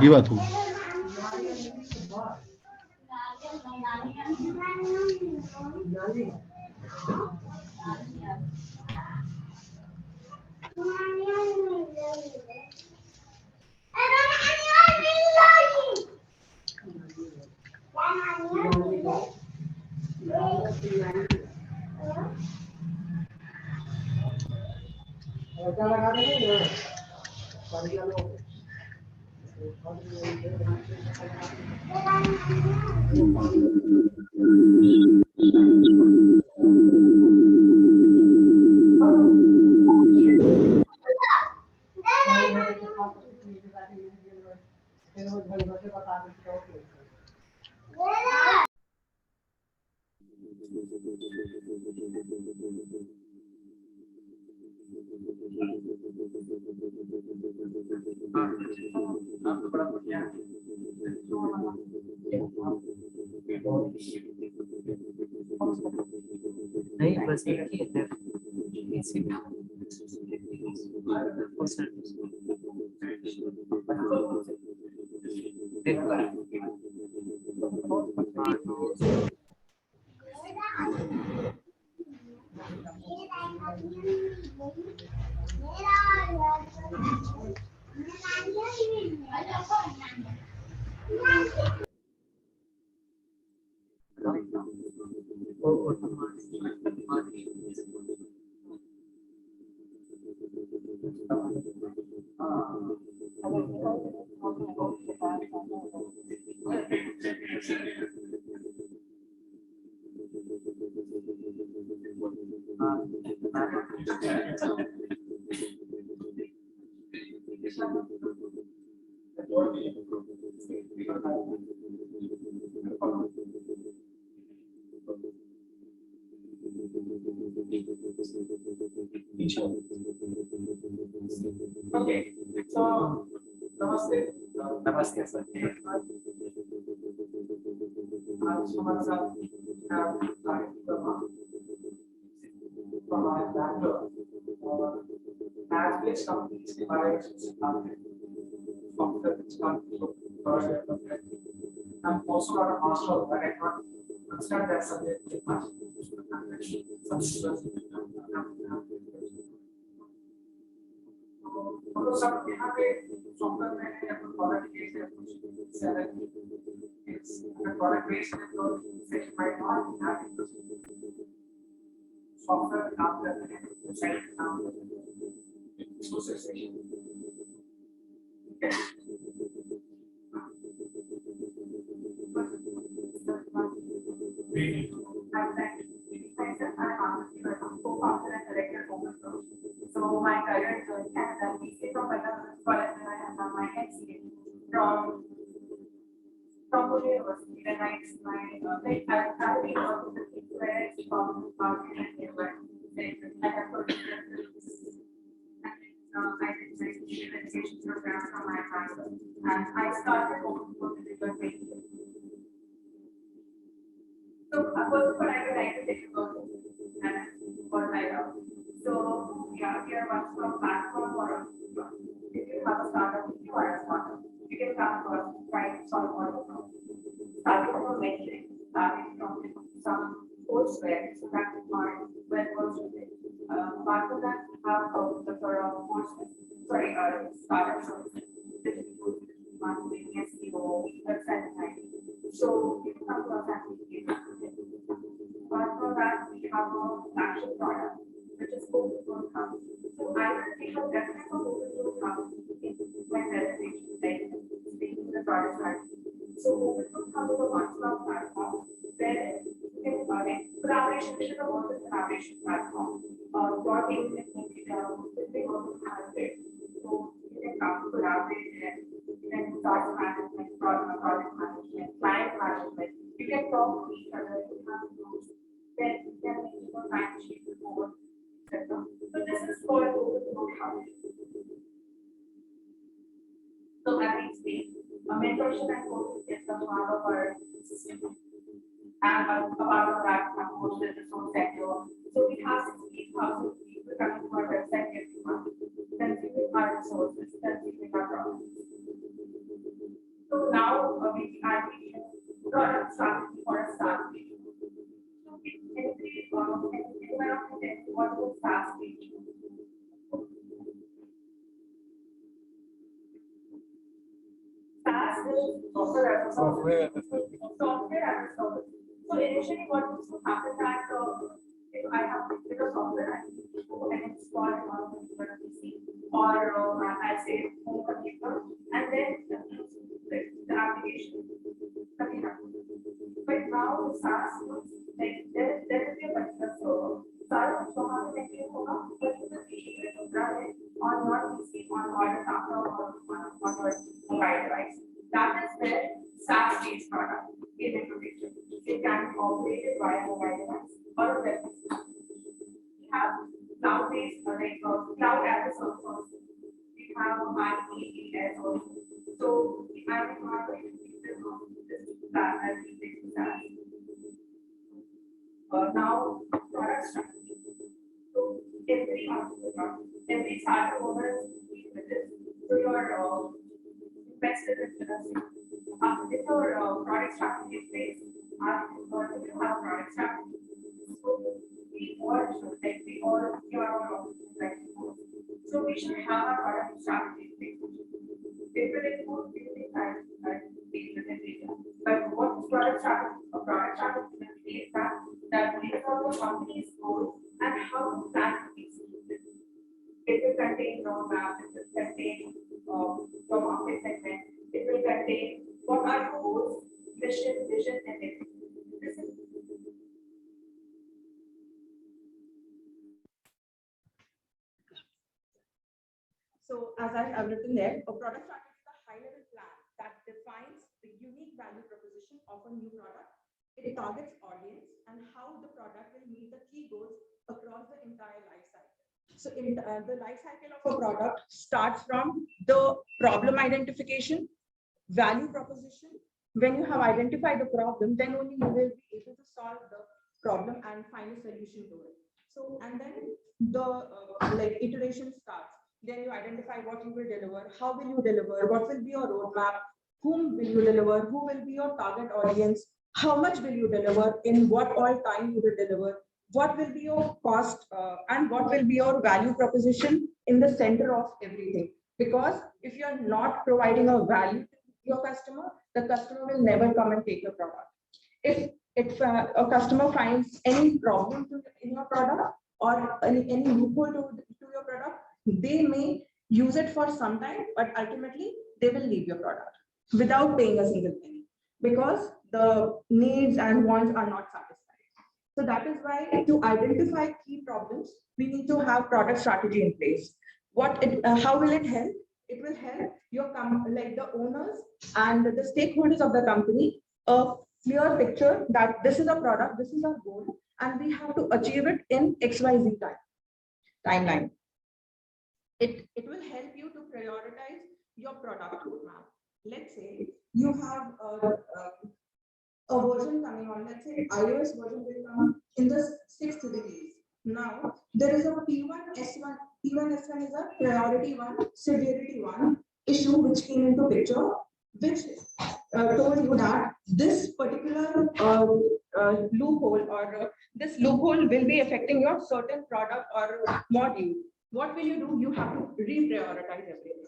की बात हो नहीं बस एक ही है नमस्ते सर आज हमारे साथ I'm also not a master of that. I cannot understand that subject too much. तो सब यहाँ पे सॉफ्टवेयर में प्रोडक्ट बेस्ड प्रोडक्ट बेस्ड तो set might not have software काम करते हैं वेबसाइट काम processing So my career is in Canada. We say from another college and I have done my MCA from the university. Then I like I been working with people where it's from marketing and where I have worked I did my education program from my master and I started working for physical therapy. So first of all, I would like to take about and what I love. So yeah, we are one from platform or if you have a startup, if you are a startup, you can come first, try to solve all the problems. Starting from mentoring, starting from some courseware, so that is not well versed with it. Apart from that, we have the courses, sorry, startup services, digital marketing, SEO, website design. So you can come to us and apart from that, we have a action product, which is focused on company. So I will take a definite focus on company when presentation, like speaking the product strategy. So focus on company is a one-stop platform where you can collaboration is a collaboration platform. Your team is maybe they also have it. So you can come to collaborate there. You can start management, project management, client management. You can talk to each other. You have groups. Then you can make your time sheet report. So this is called overflow house. So at each stage, a mentorship and coaching is the part of our system. And a part of that, of course, is the resource sector. So we have 68,000 people coming to our website sources that we make our products. So now we are making product strategy for a SaaS page. So every environment, what is SaaS page? SaaS is software as a service. Software as a service. So initially, what used to happen that if I have created a software, I need to go and install it on a computer PC or I say home computer, and then the application. But now the SaaS, like there will be a particular server. So how to make it hoga, but you will be able to run it on your PC, on your laptop, or on your mobile device. That is where SaaS based product is introduced. It can be operated via mobile device or a web system. We have cloud based like cloud as a service. We have IaaS also. So I will not going to use this that as we take that. Now product strategy. So every startup owner is with this. So your investor is if your product strategy is based, if you have product strategy, so we all should like we all like so we should have a product strategy in place. People include building and being within data. But what product strategy? A product strategy is that lays out the company's goals and how to plan to execute it. It will contain roadmap, it will contain the market segment, it will contain what are your goals, mission, vision, and everything. So as I've written there, a product strategy is a high-level plan that defines the unique value proposition of a new product. It targets audience and how the product will meet the key goals across the entire life cycle. So in the life cycle of a product starts from the problem identification, value proposition. When you have identified the problem, then only you will be able to solve the problem and find a solution to it. So, and then the like iteration starts. Then you identify what you will deliver, how will you deliver, what will be your roadmap, whom will you deliver, who will be your target audience, how much will you deliver, in what all time you will deliver, what will be your cost, and what will be your value proposition in the center of everything. Because if you're not providing a value to your customer, the customer will never come and take your product. If a customer finds any problem in your product or any loophole to your product, they may use it for some time, but ultimately they will leave your product without paying a single penny because the needs and wants are not satisfied. So that is why to identify key problems, we need to have product strategy in place. How will it help? It will help your like the owners and the stakeholders of the company a clear picture that this is a product, this is our goal, and we have to achieve it in XYZ timeline. It will help you to prioritize your product roadmap. Let's say you have a version coming on, let's say iOS version will come in the 6th release. Now there is a P1 S1. P1 S1 is a priority one, severity one issue which came into picture, which told you that this particular loophole or this loophole will be affecting your certain product or module. What will you do? You have to reprioritize everything.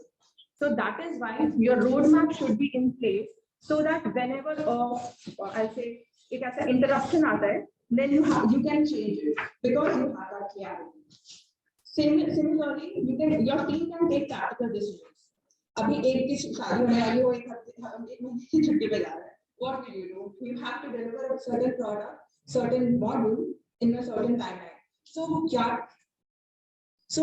So that is why your roadmap should be in place so that whenever I'll say it has an interruption then you can change it because you have that clarity. Similarly, your team can take tactical decisions. अभी एक की शादी होने वाली हो एक महीने की छुट्टी पे जा रहा है. What will you do? You have to deliver a certain product, certain module in a certain timeline. So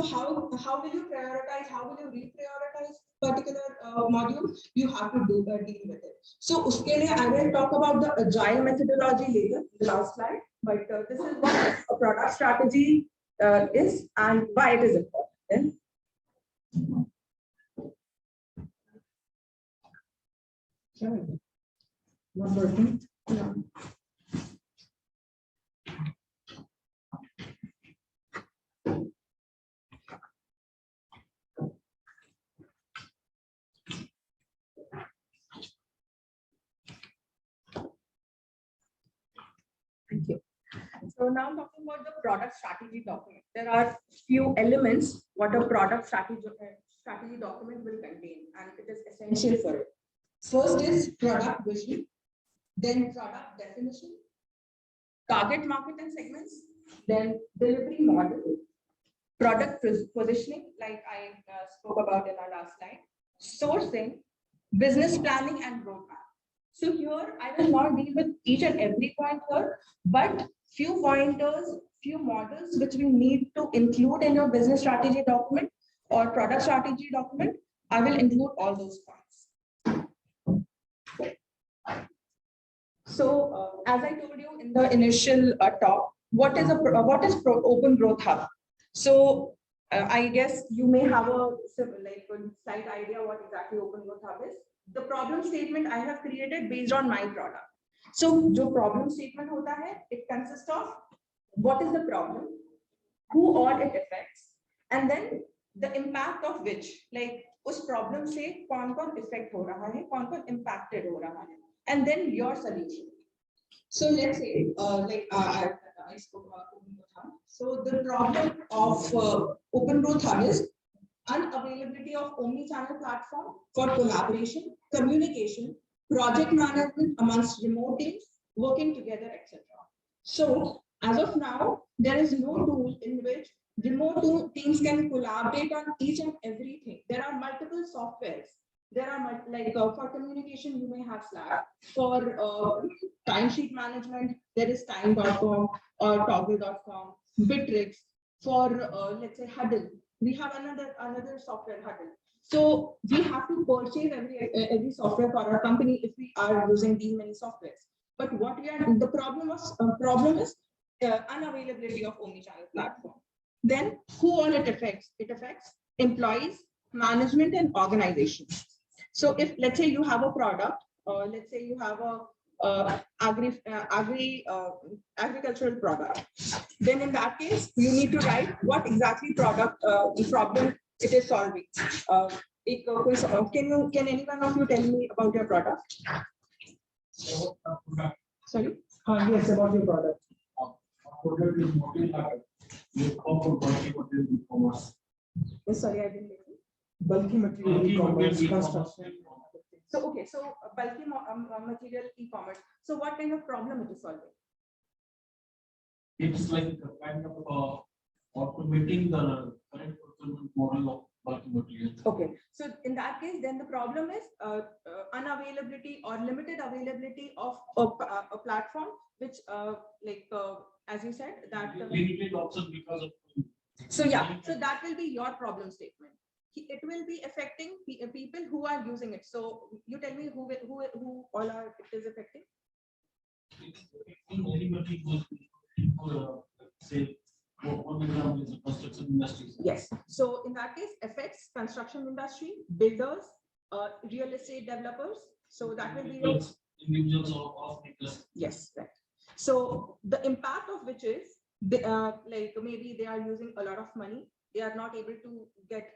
how will you prioritize? How will you reprioritize particular module? You have to deal with it. So uske liye I will talk about the agile methodology later, the last slide. But this is what a product strategy is and why it is important. Not working. No. So now talking about the product strategy document. There are few elements what a product strategy document will contain, and it is essential for it. First is product vision, then product definition, target market and segments, then delivery model, product positioning, like I spoke about in our last slide, sourcing, business planning, and roadmap. So here I will not deal with each and every point here, but few pointers, few models which we need to include in your business strategy document or product strategy document. I will include all those points. So as I told you in the initial talk, what is Open Growth Hub? So I guess you may have a slight idea what exactly Open Growth Hub is. The problem statement I have created based on my product. So जो problem statement होता है, it consists of what is the problem, who all it affects, and then the impact of which, like उस problem से कौन-कौन effect हो रहा है, कौन-कौन impacted हो रहा है, and then your solution. So let's say, I spoke about Open Growth Hub. So the problem of Open Growth Hub is unavailability of omni-channel platform for collaboration, communication, project management amongst remote teams, working together, etc. So as of now, there is no tool in which remote teams can collaborate on each and everything. There are multiple softwares. There are for communication, you may have Slack. For timesheet management, there is time.com or toggle.com, Bittrex. For let's say Huddle, we have another software, Huddle. So we have to purchase every software for our company if we are using these many softwares. But what we are the problem is unavailability of omnichannel platform. Then who all it affects? It affects employees, management, and organization. So if let's say you have a product, let's say you have a agricultural product, then in that case you need to write what exactly problem it is solving. Can any one of you tell me about your product? Sorry? Yes, about your product. Product is sorry, I didn't get you. Bulky material e-commerce construction. So okay, so bulky material e-commerce. So what kind of problem it is solving? It's like a kind of automating the current procurement model of bulky material. Okay, so in that case, then the problem is unavailability or limited availability of a platform, which as you said, that limited option because of. So yeah, so that will be your problem statement. It will be affecting people who are using it. So you tell me who all are it is affecting. Anybody who say one example is the construction industry. Yes. So in that case, affects construction industry, builders, real estate developers. So that will be individuals of because. Yes, right. So the impact of which is like maybe they are using a lot of money. They are not able to get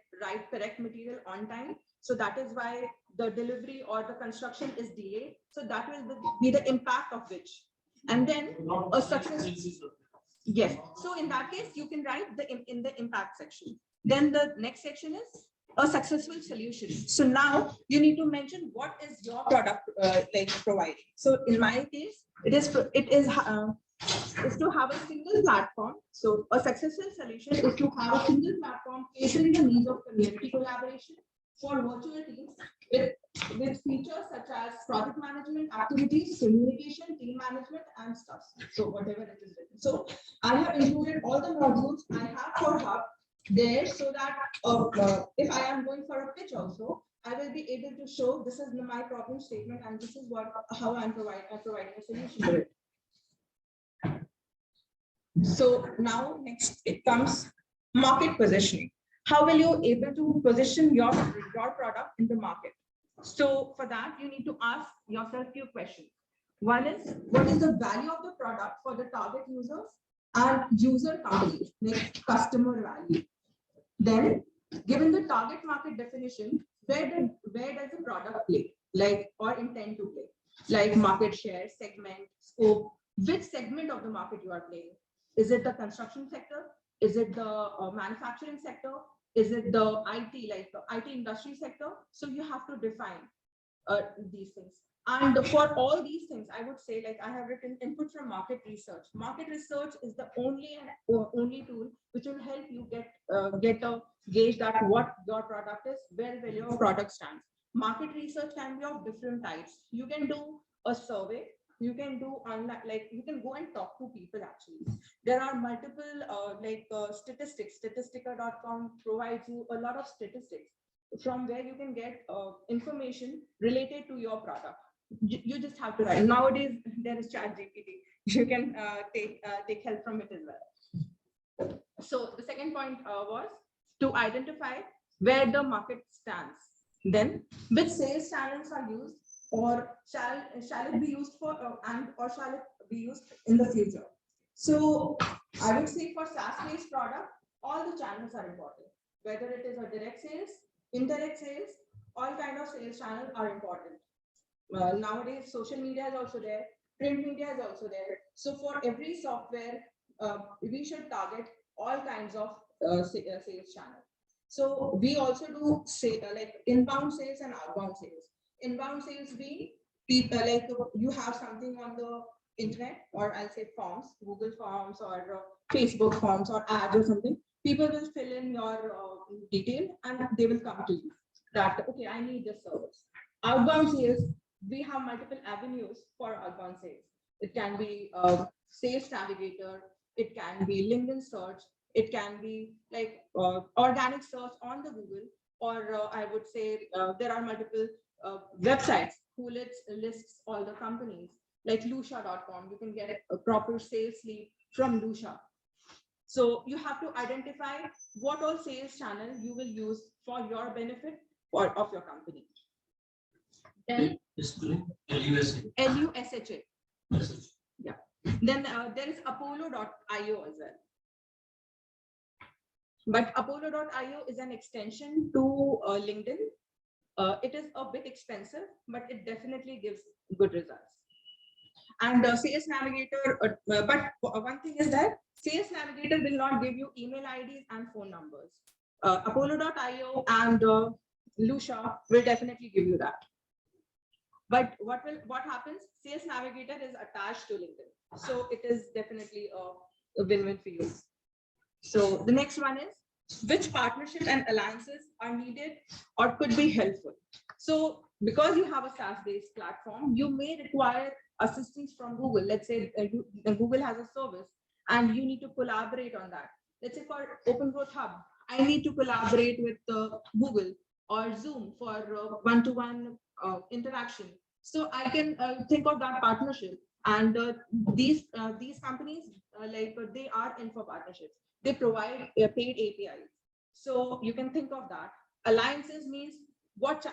correct material on time. So that is why the delivery or the construction is delayed. So that will be the impact of which. And then a success. Yes. So in that case, you can write in the impact section. Then the next section is a successful solution. So now you need to mention what is your product providing. So in my case, it is to have a single platform. So a successful solution is to have a single platform catering the needs of community collaboration for virtual teams with features such as project management activities, communication, team management, and stuff. So whatever it is written. So I have included all the modules I have for Hub there, so that if I am going for a pitch also, I will be able to show this is my problem statement and this is how I'm providing a solution to it. So now next it comes market positioning. How will you able to position your product in the market? So for that, you need to ask yourself a few questions. One is, what is the value of the product for the target users and user companies, like customer value? Then, given the target market definition, where does the product play, or intend to play, like market share, segment, scope, which segment of the market you are playing? Is it the construction sector? Is it the manufacturing sector? Is it the IT, like the IT industry sector? So you have to define these things. And for all these things, I would say, like I have written input from market research. Market research is the only tool which will help you get a gauge that what your product is, where will your product stands. Market research can be of different types. You can do a survey. You can do online, like you can go and talk to people. Actually, there are multiple statistics. Statistica.com provides you a lot of statistics from where you can get information related to your product. You just have to write. Nowadays, there is ChatGPT. You can take help from it as well. So the second point was to identify where the market stands. Then, which sales channels are used, or shall it be used for, or shall it be used in the future? So I would say for SaaS-based product, all the channels are important. Whether it is a direct sales, indirect sales, all kind of sales channels are important. Nowadays, social media is also there, print media is also there. So for every software, we should target all kinds of sales channels. So we also do like inbound sales and outbound sales. Inbound sales being people, like you have something on the internet, or I'll say forms, Google Forms or Facebook Forms or ads or something. People will fill in your detail and they will come to you that, okay, I need this service. Outbound sales, we have multiple avenues for outbound sales. It can be Sales Navigator, it can be LinkedIn search, it can be like organic search on the Google, or I would say there are multiple websites who lists all the companies, like Lusha.com. You can get a proper sales lead from Lusha. So you have to identify what all sales channel you will use for your benefit or of your company. Then LUSHA. Yeah. Then there is Apollo.io as well. But Apollo.io is an extension to LinkedIn. It is a bit expensive, but it definitely gives good results. And Sales Navigator, but one thing is that Sales Navigator will not give you email IDs and phone numbers. Apollo.io and Lusha will definitely give you that. But what happens? Sales Navigator is attached to LinkedIn, so it is definitely a win-win for you. So the next one is, which partnerships and alliances are needed or could be helpful? So because you have a SaaS-based platform, you may require assistance from Google. Let's say Google has a service and you need to collaborate on that. Let's say for Open Growth Hub, I need to collaborate with Google or Zoom for one-to-one interaction. So I can think of that partnership. And these companies, they are in for partnerships. They provide paid APIs. So you can think of that. Alliances means what,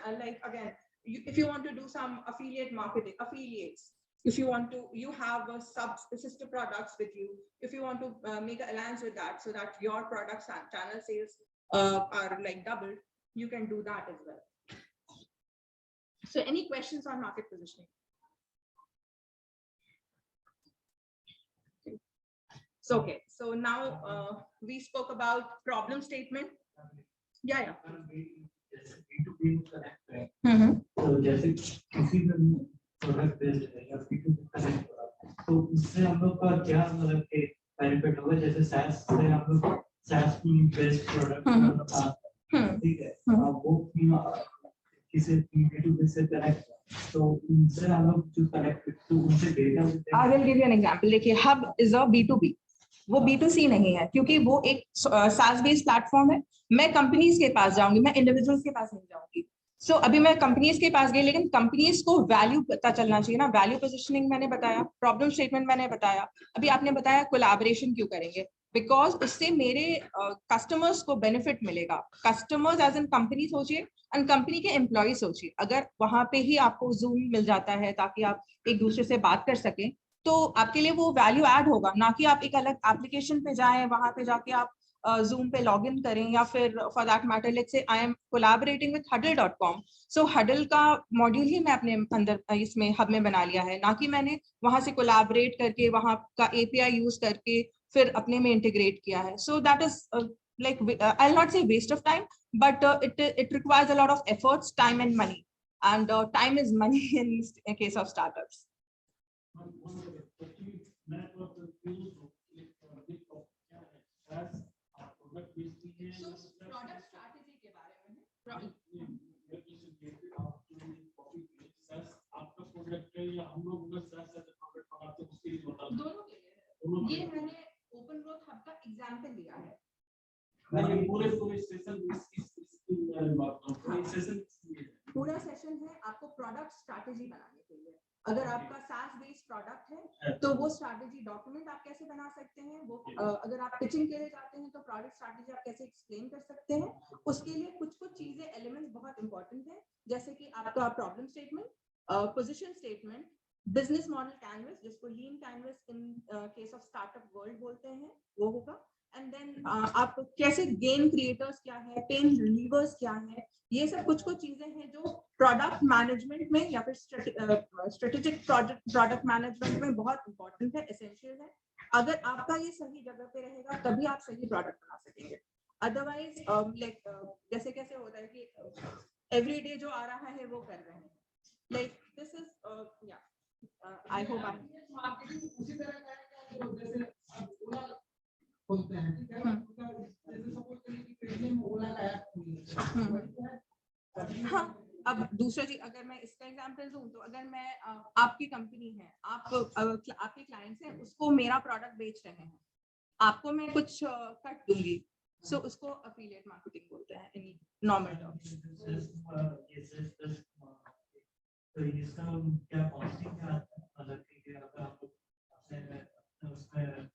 again, if you want to do some affiliate marketing, affiliates, if you want to, you have a sister products with you. If you want to make an alliance with that so that your products and channel sales are like doubled, you can do that as well. So any questions on market positioning? So, okay, so now we spoke about problem statement. Yeah. Mm-hmm. तो जैसे किसी भी product based है या B2B connect तो इससे हम लोग का क्या मतलब के बेनिफिट होगा? जैसे SaaS से हम लोग SaaS बेस्ड प्रोडक्ट ठीक है, वो किसी B2B से कनेक्ट तो उनसे हम लोग जो कनेक्ट तो उनसे data I will give you an example. देखिए Hub is a B2B, वो B2C नहीं है, क्योंकि वो एक SaaS बेस्ड प्लेटफॉर्म है. मैं कंपनीज के पास जाऊंगी, मैं इंडिविजुअल्स के पास नहीं जाऊंगी. सो अभी मैं कंपनीज के पास गई, लेकिन कंपनीज को वैल्यू पता चलना चाहिए ना. वैल्यू पोजीशनिंग मैंने बताया, प्रॉब्लम स्टेटमेंट मैंने बताया, अभी आपने बताया कोलैबोरेशन क्यों करेंगे, बिकॉज उससे मेरे कस्टमर्स को बेनिफिट मिलेगा. कस्टमर्स एज एन कंपनी सोचिए एंड कंपनी के एम्प्लॉय सोचिए. अगर वहां पे ही आपको जूम मिल जाता है ताकि आप एक दूसरे से बात कर सकें, तो आपके लिए वो वैल्यू ऐड होगा, ना कि आप एक अलग एप्लीकेशन पे जाएं, वहां पे जाके आप Zoom पे लॉग इन करें, या फिर for that matter let's say I am collaborating with Huddle.com. So Huddle का मॉड्यूल ही मैं अपने अंदर इसमें हब में बना लिया है, ना कि मैंने वहां से कोलैबोरेट करके वहां का API यूज करके फिर अपने में इंटीग्रेट किया है. So that is like I'll not say waste of time, but it requires a lot of efforts, time and money, and time is money in case of startups. So product strategy के बारे में आपका product है या हम लोग अगर SaaS as a product बनाते हैं उसके लिए बता दो। दोनों के लिए ये मैंने ओपन ग्रोथ हब का एग्जांपल दिया है. नहीं पूरे सेशन इस सेशन पूरा सेशन है आपको प्रोडक्ट स्ट्रैटेजी बनाने के लिए. अगर आपका SaaS बेस्ड प्रोडक्ट है तो वो स्ट्रैटेजी डॉक्यूमेंट आप कैसे बना सकते हैं, वो अगर आप पिचिंग के लिए जाते हैं तो प्रोडक्ट स्ट्रैटेजी आप कैसे एक्सप्लेन कर सकते हैं. उसके लिए कुछ कुछ चीजें एलिमेंट्स बहुत इंपॉर्टेंट है, जैसे कि आपका problem statement, position statement, business model canvas जिसको lean canvas in case of startup world बोलते हैं वो होगा. एंड देन आप कैसे गेन क्रिएटर्स क्या है, पेन रिलीवर्स क्या है, ये सब कुछ कुछ चीजें हैं जो प्रोडक्ट मैनेजमेंट में या फिर स्ट्रेटेजिक प्रोडक्ट मैनेजमेंट में बहुत इंपॉर्टेंट है, एसेंशियल है. अगर आपका ये सही जगह पे रहेगा तभी आप सही प्रोडक्ट बना सकेंगे. अदरवाइज लाइक जैसे कैसे होता है कि एवरीडे जो आ रहा है वो कर रहे हैं. लाइक दिस इज या आई होप मार्केटिंग उसी तरह का है कि जैसे ओला बोलते हैं, ठीक है, जैसे सपोज करिए कि पेटीएम ओला का ऐप खोलिए. हाँ. अब दूसरा चीज अगर मैं इसका एग्जांपल दूं तो अगर मैं आपकी कंपनी है, आप आपके क्लाइंट्स हैं, उसको मेरा प्रोडक्ट बेच रहे हैं, आपको मैं कुछ कट दूंगी, सो उसको अफिलिएट मार्केटिंग बोलते हैं इन नॉर्मल टर्म्स. तो इसका क्या कॉस्टिंग क्या अलग की अगर आप उसमें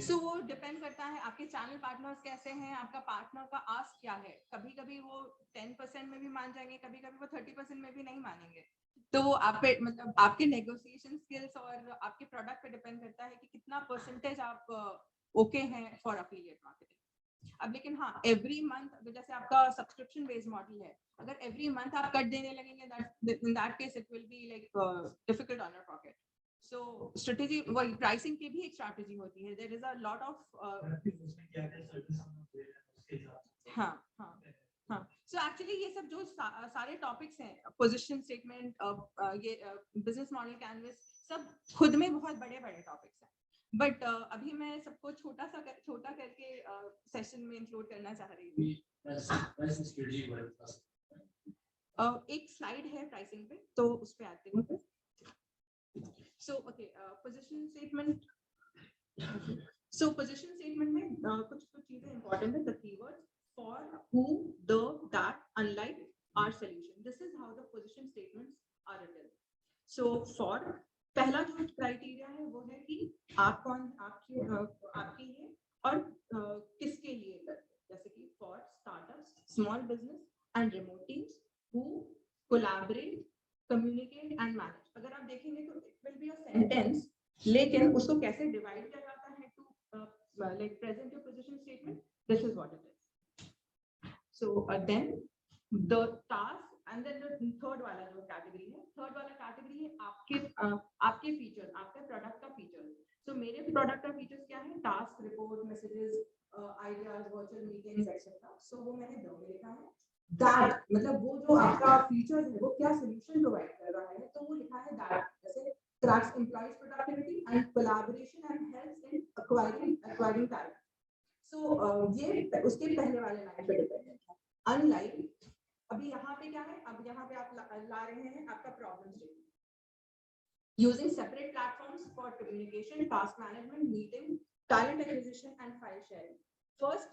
सो वो डिपेंड करता है आपके चैनल पार्टनर्स कैसे हैं, आपका पार्टनर का आस्क क्या है. कभी कभी वो 10% में भी मान जाएंगे, कभी कभी वो 30% में भी नहीं मानेंगे. तो वो आप पे मतलब आपके नेगोशिएशन स्किल्स और आपके प्रोडक्ट पे डिपेंड करता है कि कितना परसेंटेज आप ओके हैं फॉर अफिलिएट मार्केटिंग. अब लेकिन हाँ, एवरी मंथ जैसे आपका सब्सक्रिप्शन बेस्ड मॉडल है, अगर एवरी मंथ आप कट देने लगेंगे इन that case it will be like difficult on your pocket. So strategy, well, pricing की भी एक strategy होती है. There is a lot of हाँ हाँ हाँ. So actually ये सब जो सारे topics हैं, position statement, ये business model canvas, सब खुद में बहुत बड़े-बड़े topics हैं. But अभी मैं सबको छोटा करके session में include करना चाह रही हूँ. एक slide है pricing पे, तो उस पे आते हैं. So okay, position statement. So position statement में कुछ चीजें important है. The keywords for, who, the, that, unlike, our solution. This is how the position statements are written. So for पहला जो criteria है वो है कि आप कौन, आपकी है और किसके लिए करते हैं. जैसे कि for startups, small business and remote teams who collaborate, communicate and manage. अगर आप देखेंगे तो it will be a sentence, लेकिन उसको कैसे डिवाइड किया जाता है to like present your position statement. This is what it is. So then the task and then the third वाला जो category है, third वाला category है आपके features, आपके product का features. So मेरे product का features क्या है? Task, report, messages, ideas, virtual meetings, etc. So वो मैंने दो में लिखा है. That मतलब वो जो आपका फीचर है वो क्या सॉल्यूशन प्रोवाइड कर रहा है, तो वो लिखा है that. जैसे tracks employees productivity and collaboration and helps in acquiring talent. So ये उसके पहले वाले लाइन पे डिपेंडेंट है. Unlike अभी यहाँ पे क्या है, अब यहाँ पे आप ला रहे हैं आपका problem statement. Using separate platforms for communication, task management, meeting, talent acquisition and file sharing. First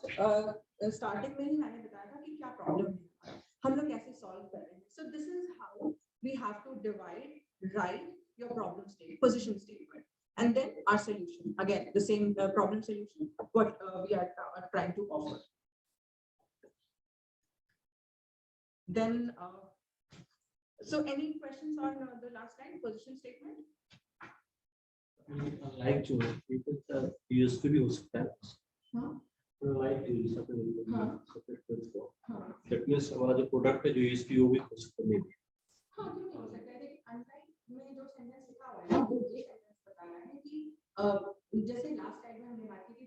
starting में ही मैंने बताया था कि क्या प्रॉब्लम है, हम लोग कैसे सॉल्व कर रहे हैं. So this is how we have to divide, right your problem statement, position statement, and then our solution. Again the same problem solution what we are trying to offer. Then so any questions on the last line, position statement? Like to people used to be used like to use separate that means हमारा जो product है जो use की वो भी हो सकता है. हाँ क्यों नहीं हो सकता है. देखिए अनलाइक में जो सेंटेंस लिखा हुआ है वो ये सेंटेंस बता रहा है कि जैसे लास्ट टाइम में हमने बात की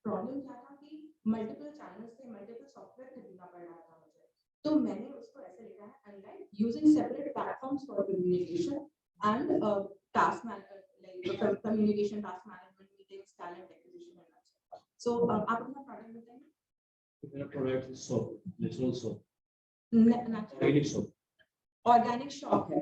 प्रॉब्लम क्या था कि मल्टीपल चैनल्स थे, मल्टीपल सॉफ्टवेयर खरीदना पड़ रहा था मुझे। तो मैंने उसको ऐसे लिखा है, unlike using separate platforms for communication and task like communication, task management, meetings, talent acquisition and अच्छा। सो आप अपना प्रोडक्ट बताएंगे। मेरा product is soap, natural soap, natural organic soap. Organic shop है।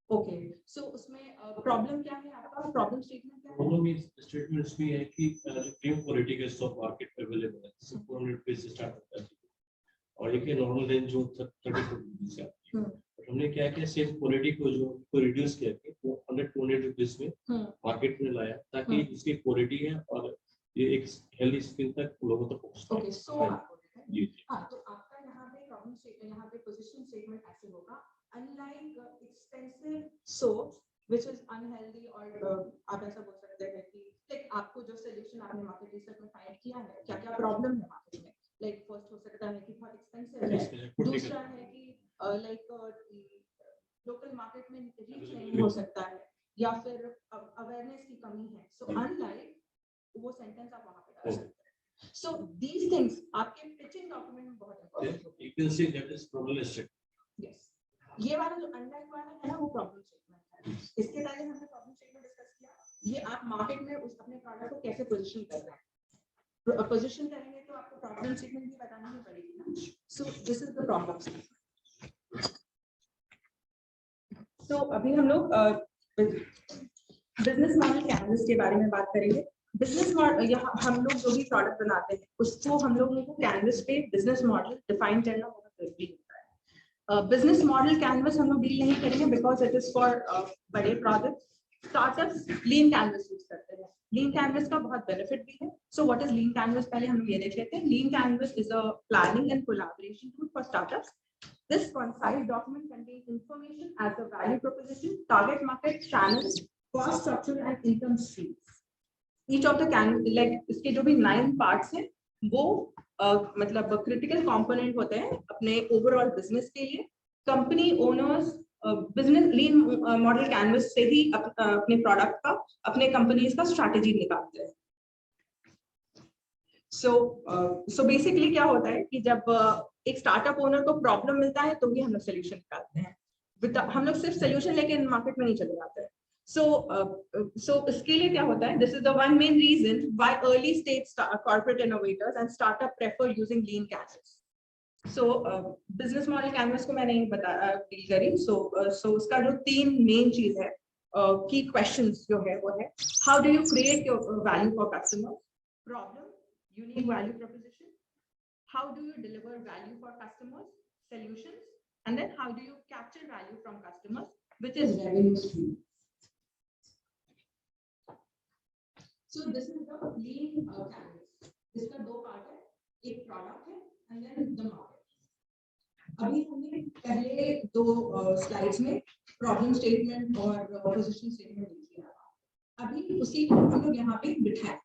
ओके, सो उसमें प्रॉब्लम क्या है आपका, प्रॉब्लम स्टेटमेंट क्या है? प्रॉब्लम इस स्टेटमेंट्स में है कि न्यू क्वालिटी के सोप मार्केट में अवेलेबल है, 400 रुपए से स्टार्ट होता है और एक नॉर्मल रेंज जो 30 रुपए से आती है। और हमने क्या किया, सेम क्वालिटी को जो को रिड्यूस किया कि वो 100-200 रुपीस में मार्केट में लाया, ताकि इसकी क्वालिटी है और ये एक हेल्दी स्किन तक लोगों तक पहुंचे। ओके, सो जी हाँ, तो आपका यहाँ पे प्रॉब्लम स्टेटमेंट, यहाँ पे पोजीशन स्टेटमेंट ऐसे होगा, unlike expensive soaps which is unhealthy, और आप ऐसा बोल सकते हैं कि लाइक आपको जो सॉल्यूशन आपने मार्केट रिसर्च में फाइंड किया है, क्या क्या प्रॉब्लम है मार्केट में, लाइक फर्स्ट हो सकता है कि बहुत एक्सपेंसिव है, दूसरा है कि लाइक लोकल मार्केट में रीच नहीं हो सकता है, या फिर अवेयरनेस की कमी है। सो अनलाइक वो सेंटेंस आप वहां पे डाल सकते हैं। So these things आपके pitching document में बहुत important होते You can see that is problem statement. हैं। Yes, ये वाला जो unlike वाला है ना, वो problem statement है। इसके पहले हमने problem statement discuss किया, ये आप मार्केट में उस अपने प्रोडक्ट को कैसे पोजीशन कर रहे हैं। पोजीशन करेंगे तो आपको प्रॉब्लम स्टेटमेंट भी बताना ही पड़ेगी ना। सो this is the problem statement. तो अभी हम लोग बिजनेस मॉडल कैनवस के बारे में बात करेंगे। बिजनेस मॉडल, यहाँ हम लोग जो भी प्रोडक्ट बनाते हैं उसको हम लोगों को कैनवस पे बिजनेस मॉडल डिफाइन करना बहुत जरूरी होता है। बिजनेस मॉडल कैनवस हम लोग डील नहीं करेंगे बिकॉज इट इज फॉर बड़े project. Startups lean canvas use करते हैं, लीन कैनवस का बहुत बेनिफिट भी है। So what is lean canvas, पहले हम ये देख लेते हैं। Lean canvas is a planning and collaboration tool for startups. This concise document contains information as the value proposition, target market, channels, cost structure and income streams. Each of the like इसके जो भी 9 parts हैं वो मतलब critical component होते हैं अपने overall business के लिए। Company owners business lean model canvas से ही अपने product का, अपने companies का strategy निकालते हैं। So basically क्या होता है कि जब एक स्टार्टअप ओनर को प्रॉब्लम मिलता है तो भी हम लोग सोल्यूशन निकालते हैं। हम लोग सिर्फ सोल्यूशन लेके मार्केट में नहीं चले जाते हैं। So इसके लिए क्या होता है, this is the one main reason why early stage corporate innovators and startup prefer using lean canvas. So business model canvas को मैंने डील करी। सो उसका जो 3 मेन चीज है, की क्वेश्चंस जो है वो है, how do you create your value for customer, problem, unique value proposition, how do you deliver value for customers, solutions, and then how do you capture value from customers, which is revenue stream. So this is the lean canvas. इसका 2 part है, एक product है and then the market. अभी हमने पहले 2 slides में problem statement और position statement देख लिया। अभी उसी को हम लोग यहाँ पे बिठाएं।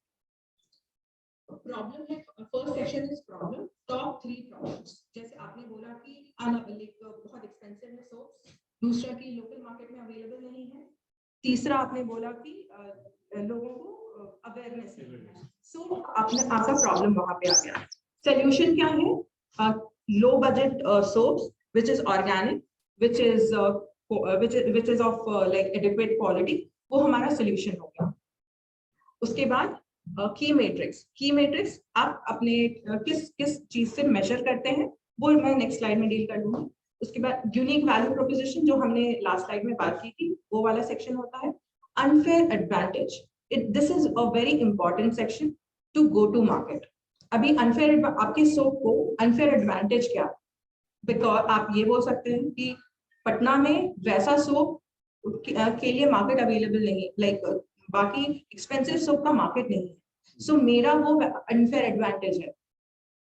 प्रॉब्लम है, first section is problem, top 3 problems. जैसे आपने बोला कि बहुत एक्सपेंसिव है सोप्स, दूसरा कि लोकल मार्केट में अवेलेबल नहीं है, तीसरा आपने बोला कि लोगों को अवेयरनेस नहीं है। सो आपका प्रॉब्लम वहां पे आ गया। सॉल्यूशन क्या है, low budget soaps which is organic, which is of like adequate quality, वो हमारा सॉल्यूशन हो गया। उसके बाद की मैट्रिक्स आप अपने किस चीज से मेजर करते हैं वो मैं नेक्स्ट स्लाइड में डील कर लूंगी। उसके बाद यूनिक वैल्यू प्रोपोजिशन जो हमने लास्ट स्लाइड में बात की थी वो वाला सेक्शन होता है। Unfair advantage, this is a very important section to go to market. अभी अनफेयर, आपके सोप को अनफेयर एडवांटेज क्या, बिकॉज आप ये बोल सकते हैं कि पटना में वैसा सोप के लिए मार्केट अवेलेबल नहीं, लाइक बाकी एक्सपेंसिव सोप का मार्केट नहीं है। सो मेरा वो अनफेयर एडवांटेज है।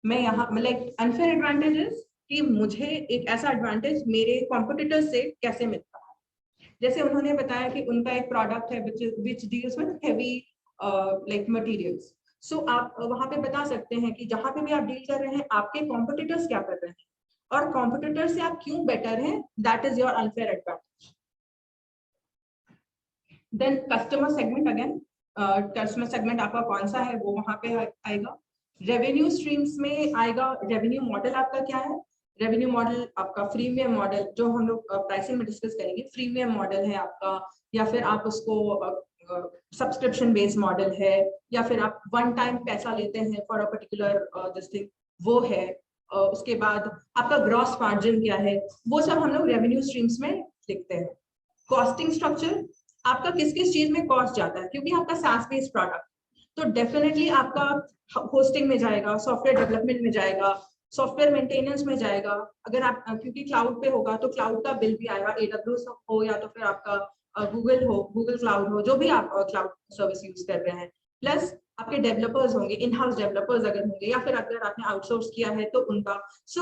मैं यहाँ लाइक अनफेयर एडवांटेज इज कि मुझे एक ऐसा एडवांटेज मेरे कॉम्पिटिटर्स से कैसे मिलता है। जैसे उन्होंने बताया कि उनका एक प्रोडक्ट है which deals with heavy like materials. सो आप वहां पे बता सकते हैं कि जहां पे भी आप डील कर रहे हैं आपके कॉम्पिटिटर्स क्या कर रहे हैं और कॉम्पिटिटर से आप क्यों बेटर हैं, that is your unfair advantage. Then customer segment again, customer segment आपका कौन सा है वो वहां पे आएगा। रेवेन्यू स्ट्रीम्स में आएगा, रेवेन्यू मॉडल आपका क्या है। रेवेन्यू मॉडल आपका फ्रीमियम मॉडल, जो हम लोग प्राइसिंग में डिस्कस करेंगे, फ्रीमियम मॉडल है आपका, या फिर आप उसको सब्सक्रिप्शन बेस्ड मॉडल है, या फिर आप वन टाइम पैसा लेते हैं for a particular this thing, वो है। उसके बाद आपका ग्रॉस मार्जिन क्या है, वो सब हम लोग रेवेन्यू स्ट्रीम्स में लिखते हैं। कॉस्टिंग स्ट्रक्चर, आपका किस किस चीज में कॉस्ट जाता है, क्योंकि आपका SaaS बेस्ड प्रोडक्ट, तो डेफिनेटली आपका होस्टिंग में जाएगा, सॉफ्टवेयर डेवलपमेंट में जाएगा, सॉफ्टवेयर मेंटेनेंस में जाएगा। अगर आप क्योंकि क्लाउड पे होगा तो क्लाउड का बिल भी आएगा, AWS हो या तो फिर आपका गूगल हो, गूगल क्लाउड हो, जो भी आप क्लाउड सर्विस यूज कर रहे हैं। प्लस आपके डेवलपर्स होंगे, इन हाउस डेवलपर्स अगर होंगे, या फिर अगर आपने आउटसोर्स किया है तो उनका। So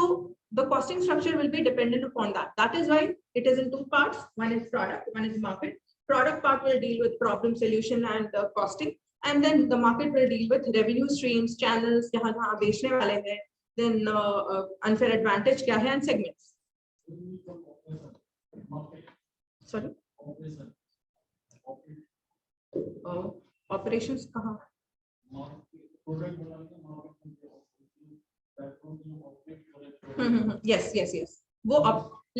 the costing structure will be dependent upon that. That is why it is in two parts, one is product, one is market. Product part will deal with problem solution and costing, and then the market will deal with revenue streams, channels, जहाँ जहाँ बेचने वाले हैं, then unfair advantage क्या है, and segments. Sorry? Operations कहाँ? Yes, yes, yes. वो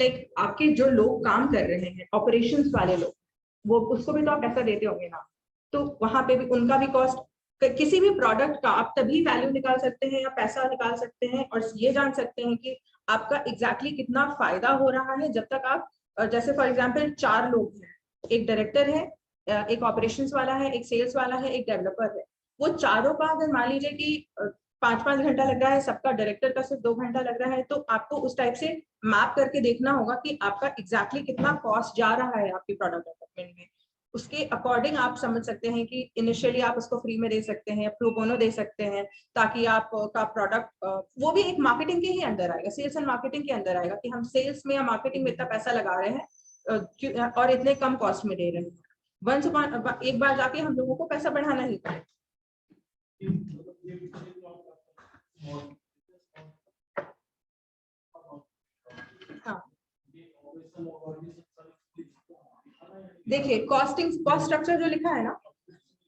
like आपके जो लोग काम कर रहे हैं, operations वाले लोग, वो उसको भी तो आप पैसा देते होंगे ना, तो वहां पे भी उनका भी कॉस्ट। किसी भी प्रोडक्ट का आप तभी वैल्यू निकाल सकते हैं या पैसा निकाल सकते हैं और ये जान सकते हैं कि आपका एग्जैक्टली कितना फायदा हो रहा है, जब तक आप, जैसे फॉर एग्जांपल 4 लोग हैं, एक डायरेक्टर है, एक ऑपरेशंस वाला है, एक सेल्स वाला है, एक डेवलपर है। वो चारों का अगर मान लीजिए कि 5-5 घंटा लग रहा है, सबका डायरेक्टर का सिर्फ 2 घंटा लग रहा है, तो आपको उस टाइप से मैप करके देखना होगा कि आपका एग्जैक्टली कितना कॉस्ट जा रहा है आपकी प्रोडक्ट डेवलपमेंट में। उसके अकॉर्डिंग आप समझ सकते हैं कि इनिशियली आप उसको फ्री में दे सकते हैं, प्रो बोनो दे सकते हैं, ताकि आप का प्रोडक्ट, वो भी एक मार्केटिंग के ही अंदर आएगा, सेल्स एंड मार्केटिंग के अंदर आएगा, कि हम सेल्स में या मार्केटिंग में इतना पैसा लगा रहे हैं और इतने कम कॉस्ट में दे रहे हैं। वंस अपॉन एक बार जाके हम लोगों को पैसा बढ़ाना ही पड़ेगा। हाँ, देखिए कॉस्ट स्ट्रक्चर जो लिखा है ना,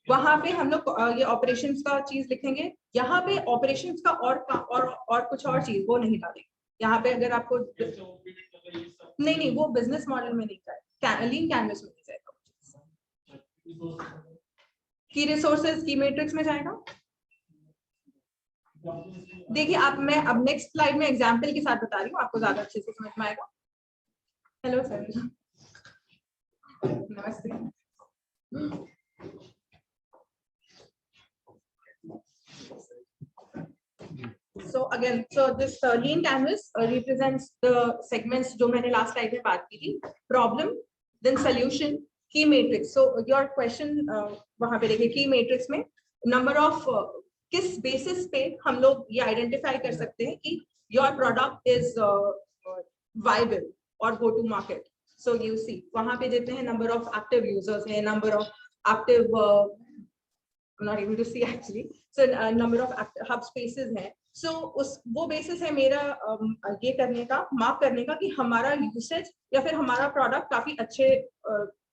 वहां पे हम लोग ये ऑपरेशंस का चीज लिखेंगे। यहाँ पे ऑपरेशंस का और कुछ और चीज वो नहीं डालेंगे। यहाँ पे अगर आपको नहीं, वो बिजनेस मॉडल में नहीं जाएगा, लीन कैनवस में नहीं जाएगा। की रिसोर्सेज, की मैट्रिक्स में जाएगा। देखिए मैं अब नेक्स्ट स्लाइड में एग्जांपल के साथ बता रही हूँ, आपको ज्यादा अच्छे से समझ में आएगा। हेलो सर, नमस्ते। So again, so this lean canvas represents the segments जो मैंने last slide में बात की थी, problem, then solution, key matrix. So your question वहाँ पे देखिए key matrix में number of किस basis पे हम लोग ये identify कर सकते हैं कि your product is viable or go to market. So you see वहाँ पे देते हैं number of active users है, number of active I'm not able to see actually. So number of hub spaces है. So वो basis है मेरा ये करने का, मार्क करने का कि हमारा यूसेज या फिर हमारा प्रोडक्ट काफी अच्छे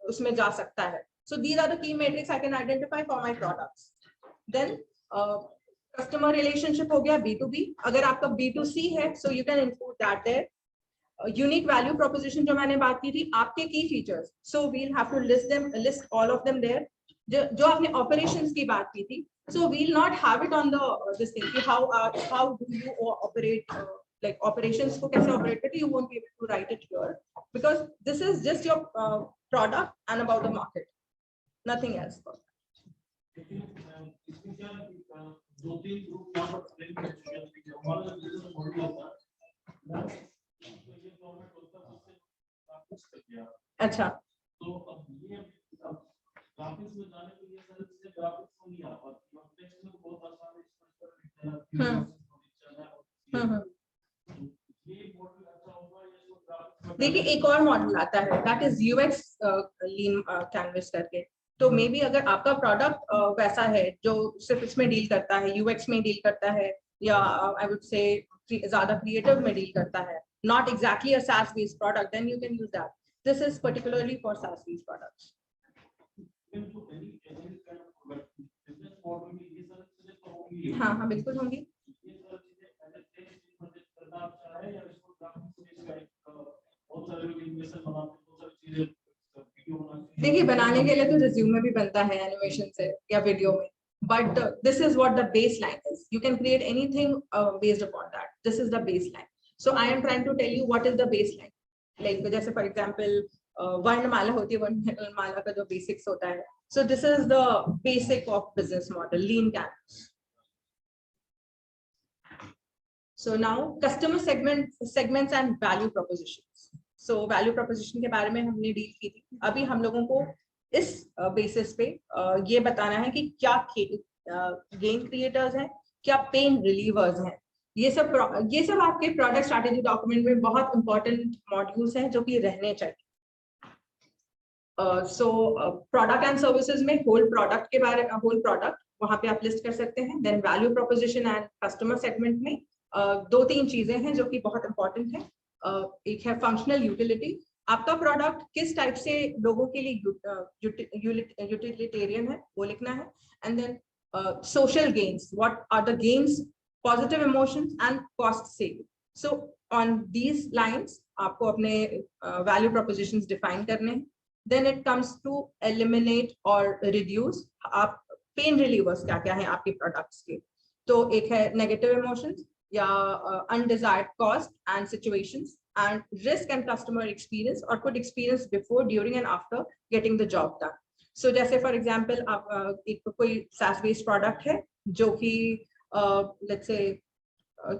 उसमें जा सकता है. So these are the key metrics I can identify for my products. Then customer relationship हो गया B2B. अगर आपका B2C है, so you can include that there. Unique value proposition जो मैंने बात की थी, आपके key features. So we'll have to list all of them there. जो आपने operations की बात की थी, so we'll not have it on the this thing कि how do you operate like operations को कैसे operate करते, you won't be able to write it here because this is just your product and about the market, nothing else. अच्छा, तो अब ये graphics में जाने के लिए सर इससे ग्राफिक्स को नहीं आता, टेक्स्ट में बहुत आसान है, ये मॉडल अच्छा होगा या इसको ग्राफिक्स। देखिए एक और मॉडल आता है, that is UX lean canvas करके. तो मे बी अगर आपका प्रोडक्ट वैसा है जो सिर्फ इसमें डील करता है, UX में डील करता है, या आई वुड से ज्यादा क्रिएटिव में डील करता है, not exactly a SaaS based product, then you can use that. This is particularly for SaaS based products. Any kind of product photo में ये सब चीजें तो होंगी। हाँ हाँ बिल्कुल होंगी। ये सब चीजें पहले टेक्स्ट में करना चाहे या इसको ग्राफिक्स में बहुत सारे लोग एनिमेशन बनाते हैं, बहुत सारी चीजें वीडियो बनाते हैं। देखिए बनाने के लिए तो रिज्यूमे भी बनता है एनिमेशन से या वीडियो में, but this is what the baseline is. You can create anything based upon that. This is the baseline. So I am trying to tell you what is the baseline. Like जैसे for example वर्णमाला होती है, वर्णमाला का जो basics होता है. So this is the basic of business model, lean canvas. So now customer segments and value propositions. So value proposition के बारे में हमने डील की थी. अभी हम लोगों को इस बेसिस पे ये बताना है कि क्या गेन क्रिएटर्स हैं, क्या पेन रिलीवर्स हैं. ये सब आपके प्रोडक्ट स्ट्रैटेजी डॉक्यूमेंट में बहुत इंपॉर्टेंट मॉड्यूल्स हैं जो कि रहने चाहिए. सो प्रोडक्ट एंड सर्विसेज में होल प्रोडक्ट वहां पे आप लिस्ट कर सकते हैं. Then value proposition and customer segment में 2-3 चीजें हैं जो कि बहुत इंपॉर्टेंट है. एक है फंक्शनल यूटिलिटी, आपका प्रोडक्ट किस टाइप से लोगों के लिए यूटिलिटेरियन है वो लिखना है. And then social gains, what are the gains, positive emotions and cost saving. So on these lines आपको अपने वैल्यू प्रोपोजिशंस डिफाइन करने हैं. Then it comes to eliminate और रिड्यूस. आप पेन रिलीवर्स क्या क्या हैं आपके प्रोडक्ट्स के. तो एक है नेगेटिव इमोशंस या undesired cost and situations and risk and customer experience or good experience before, during and after getting the job done. So जैसे for example आप एक कोई SaaS based product है जो कि let's say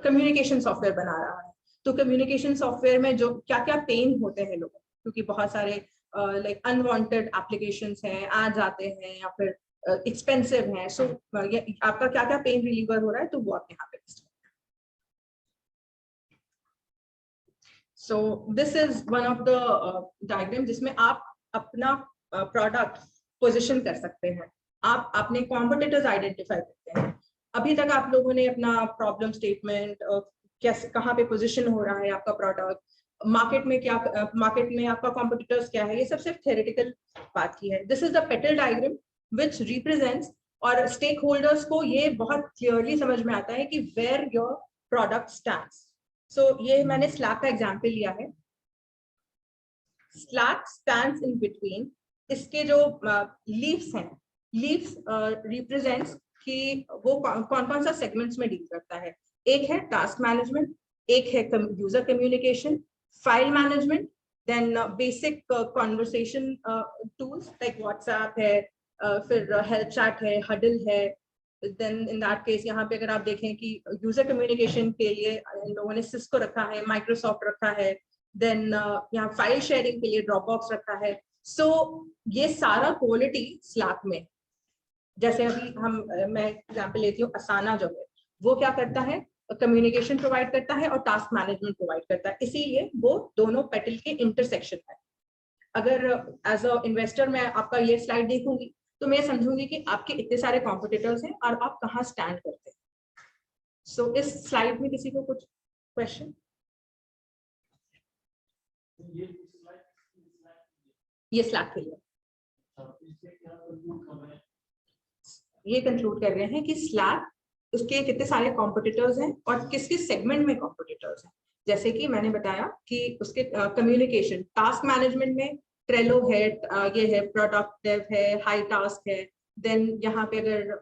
communication software बना रहा है. तो communication software में जो क्या क्या पेन होते हैं लोगों, क्योंकि बहुत सारे like unwanted applications हैं, ads आते हैं या फिर expensive हैं. So आपका क्या क्या पेन रिलीवर हो रहा है तो वो आप यहाँ पे list. So this is one of the diagram जिसमें आप अपना प्रोडक्ट पोजीशन कर सकते हैं. आप अपने कॉम्पिटिटर्स आइडेंटिफाई करते हैं. अभी तक आप लोगों ने अपना प्रॉब्लम स्टेटमेंट, कैसे कहाँ पे पोजीशन हो रहा है आपका प्रोडक्ट, मार्केट में आपका कॉम्पिटिटर्स क्या है, ये सब सिर्फ थ्योरेटिकल बात की है. This is the petal diagram which represents, और स्टेक होल्डर्स को ये बहुत क्लियरली समझ में आता है कि where your product stands. So ये मैंने Slack का एग्जाम्पल लिया है. Slack stands in between. इसके जो लीव्स हैं, लीव्स रिप्रेजेंट्स कि वो कौन कौन सा सेगमेंट्स में डील करता है. एक है टास्क मैनेजमेंट, एक है user communication, file management, then basic conversation tools like WhatsApp है, फिर हेल्प चैट है, हडल है. Then in that case यहाँ पे अगर आप देखें कि यूजर कम्युनिकेशन के लिए इन लोगों ने सिस्को रखा है, माइक्रोसॉफ्ट रखा है, देन यहाँ फाइल शेयरिंग के लिए ड्रॉपबॉक्स रखा है. सो ये सारा क्वालिटी स्लैक में, जैसे अभी मैं एग्जांपल लेती हूँ, असाना जो है वो क्या करता है, कम्युनिकेशन प्रोवाइड करता है और टास्क मैनेजमेंट प्रोवाइड करता है. इसीलिए वो दोनों पेटल के इंटरसेक्शन है. अगर एज अ इन्वेस्टर मैं आपका ये स्लाइड देखूंगी तो मैं समझूंगी कि आपके इतने सारे कॉम्पिटिटर्स हैं और आप कहाँ स्टैंड करते हैं. सो इस स्लाइड में किसी को कुछ क्वेश्चन? ये स्लैक के लिए ये कंक्लूड कर रहे हैं कि स्लैक, उसके कितने सारे कॉम्पिटिटर्स हैं और किस किस सेगमेंट में कॉम्पिटिटर्स हैं. जैसे कि मैंने बताया कि उसके कम्युनिकेशन, टास्क मैनेजमेंट में ट्रेलो है, ये है प्रोडक्ट डेव है, हाई टास्क है. देन यहाँ पे अगर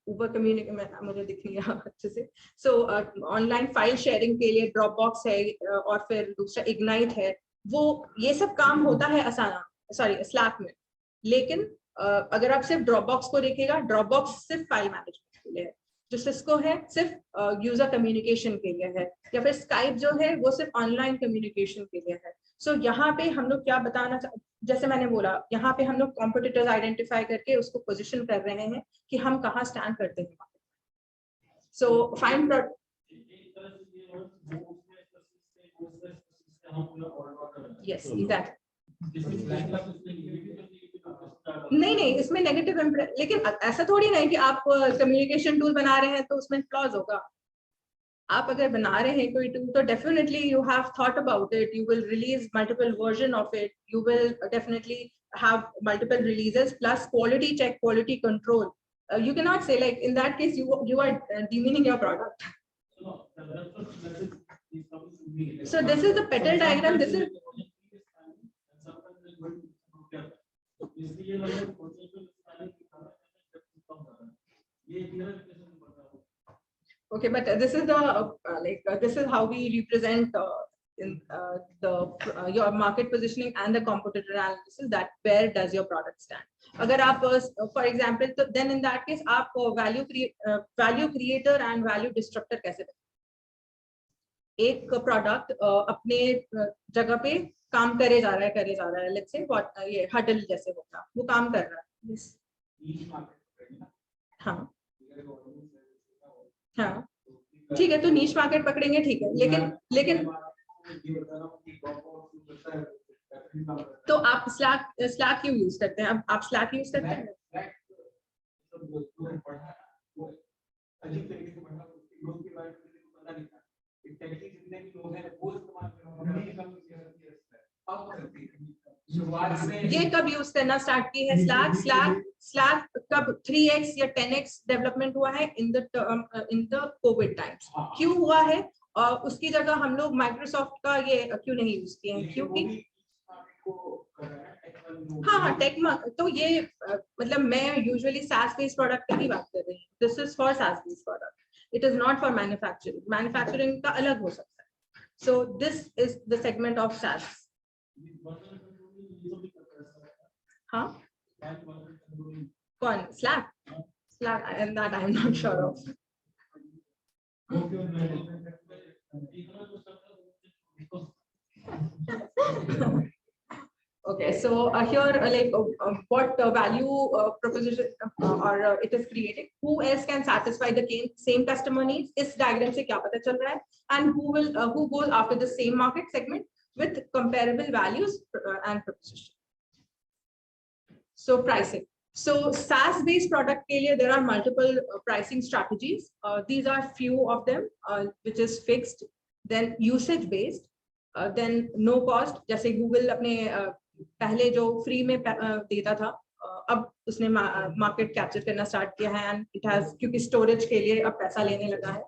ऊपर कम्युनिकेशन मुझे दिख रही है अच्छे से, सो ऑनलाइन फाइल शेयरिंग के लिए ड्रॉपबॉक्स है और फिर दूसरा इग्नाइट है. वो ये सब काम होता है स्लैक में. लेकिन अगर आप सिर्फ ड्रॉपबॉक्स को देखिएगा, ड्रॉपबॉक्स सिर्फ फाइल मैनेजमेंट के लिए है. जो सिस्को है सिर्फ यूजर कम्युनिकेशन के लिए है, या फिर स्काइप जो है वो सिर्फ ऑनलाइन कम्युनिकेशन के लिए है. सो यहाँ पे हम लोग क्या बताना जैसे मैंने बोला, यहाँ पे हम लोग कॉम्पिटिटर्स आइडेंटिफाई करके उसको पोजीशन कर रहे हैं कि हम कहाँ स्टैंड करते हैं. So find yes exactly. नहीं इसमें नेगेटिव इम्प्रेशन, लेकिन ऐसा थोड़ी ना है कि आप कम्युनिकेशन टूल बना रहे हैं तो उसमें फ्लॉज होगा. आप अगर बना रहे हैं कोई टूल तो definitely you have thought about it, you will release multiple version of it, you will definitely have multiple releases plus quality check, quality control. You cannot say like in that case you are demeaning your product. No, that's what message is coming to me. So this is the petal diagram. This is इसलिए लोग conceptual planning की तरह कम कर रहे हैं. ये clarification नहीं बन रहा है. okay, but this is the this is how we represent in your market positioning and the competitor analysis, that where does your product stand. अगर आप for example, तो then in that case आप value creator and value disruptor कैसे बने? एक product अपने जगह पे काम करे जा रहा है, लेट्स से ये हडल जैसे होगा, वो काम कर रहा है. हाँ हाँ ठीक है, तो नीश मार्केट पकड़ेंगे, ठीक है, लेकिन तो आप स्लैक क्यों यूज करते हैं? अब आप स्लैक यूज करते हैं? अजीब तरीके से बढ़ा, उसकी ग्रोथ के बारे में पता नहीं था. एक टेक्निक जितने भी लोग हैं वो इस्तेमाल कर रहे हैं. अब करती है शुरुआत में. ये कब यूज करना स्टार्ट की है? स्लैक कब 3x या 10x डेवलपमेंट हुआ है? In the Covid times. क्यों हुआ है? और उसकी जगह हम लोग माइक्रोसॉफ्ट का ये क्यों नहीं यूज किए हैं? क्योंकि हाँ टेक, तो ये मतलब मैं यूजुअली SaaS बेस्ड प्रोडक्ट की बात कर रही हूँ. This is for SaaS based product, it is not for manufacturing का अलग हो सकता है. सो this is the segment of SaaS. हाँ कौन? Slack and that I am not sure of. Okay, so here what value proposition or it is creating, who else can satisfy the same customer needs? इस diagram से क्या पता चल रहा है? And who goes after the same market segment with comparable values and proposition. So pricing. So SaaS based product के लिए there are multiple pricing strategies. These are few of them, which is fixed, then usage based, then no cost. जैसे Google अपने पहले जो free में देता था, अब उसने मार्केट कैप्चर करना स्टार्ट किया है, एंड इट हैज, क्योंकि स्टोरेज के लिए अब पैसा लेने लगा है.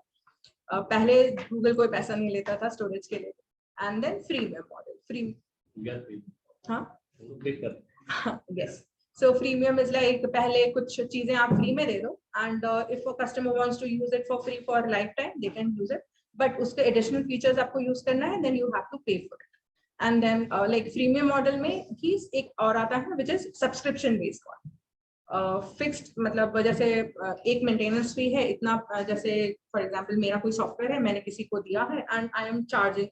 पहले गूगल कोई पैसा नहीं लेता था स्टोरेज के लिए. And then freemium model. Yes, so freemium is like पहले कुछ चीजें आप फ्री में दे दो, and if a customer wants to use it for free for life time, they can use it, but उसके एडिशनल फीचर्स आपको यूज करना है, then you have to pay for it. And then like freemium model में ही एक और आता है which is subscription based one. Fixed मतलब जैसे एक मेंटेनेंस फी है इतना, जैसे फॉर एग्जांपल मेरा कोई सॉफ्टवेयर है, मैंने किसी को दिया है and I am charging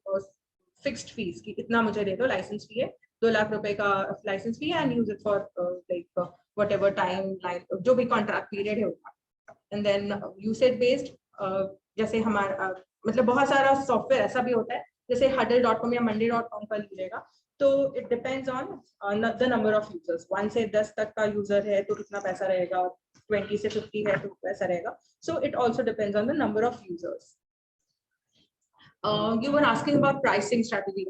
fixed fees की इतना मुझे दे दो, लाइसेंस फी है 2 लाख रुपए का licence fee, and use it for like whatever time, like जो भी कॉन्ट्रैक्ट पीरियड है उसका. एंड देन यूसेज बेस्ड, जैसे हमारा मतलब बहुत सारा सॉफ्टवेयर ऐसा भी होता है जैसे huddle.com या monday.com का लीजिएगा, तो it depends on the number of users. 1 से 10 तक का यूजर है तो कितना पैसा रहेगा, 20 से 50 है तो पैसा रहेगा. So it also depends on the number of users. You were asking about pricing strategy.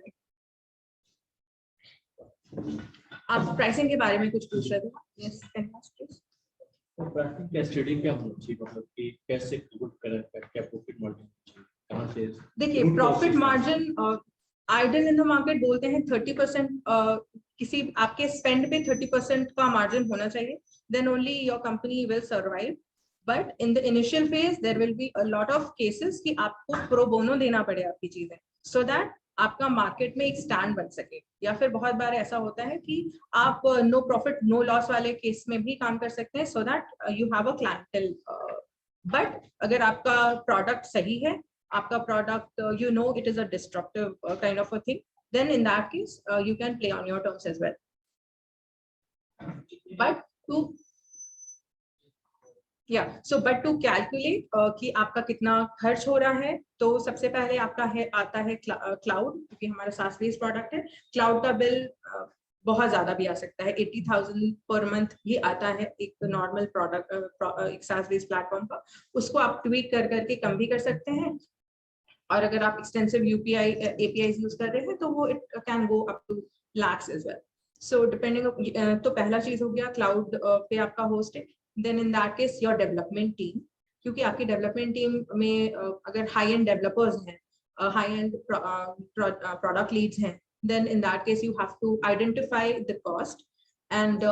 आप प्राइसिंग के बारे में कुछ पूछ रहे थे? यस, तो प्राइसिंग का स्टडी क्या होना चाहिए, मतलब कि कैसे गुड करें, क्या प्रॉफिट मार्जिन कहां से? देखिए profit margin ideal in the market बोलते हैं 30%, किसी आपके स्पेंड पे 30% का मार्जिन होना चाहिए, then only your company will survive. But in the initial phase there will be a lot of cases कि आपको प्रो बोनो देना पड़े आपकी चीजें, सो दैट आपका मार्केट में एक स्टैंड बन सके. या फिर बहुत बार ऐसा होता है कि आप नो प्रॉफिट नो लॉस वाले केस में भी काम कर सकते हैं, so that you have a clientele. But अगर आपका प्रोडक्ट सही है, आपका product you know it is a disruptive kind of a thing, then in that case you can play on your terms as well. But to calculate कि आपका कितना खर्च हो रहा है, तो सबसे पहले आपका आता है क्लाउड, क्योंकि हमारा SaaS बेस्ड प्रोडक्ट है. क्लाउड का बिल बहुत ज्यादा भी आ सकता है, 80,000 पर मंथ भी आता है एक नॉर्मल प्रोडक्ट, एक SaaS बेस्ड प्लेटफॉर्म का. उसको आप ट्वीक करके कम भी कर सकते हैं, और अगर आप एक्सटेंसिव UPI APIs यूज कर रहे हैं तो वो it can go up to lakhs as well. So depending, तो पहला चीज हो गया क्लाउड पे आपका hosting. then in that case your development team, क्योंकि आपकी development team में अगर high end developers हैं, high end product leads हैं, then in that case you have to identify the cost and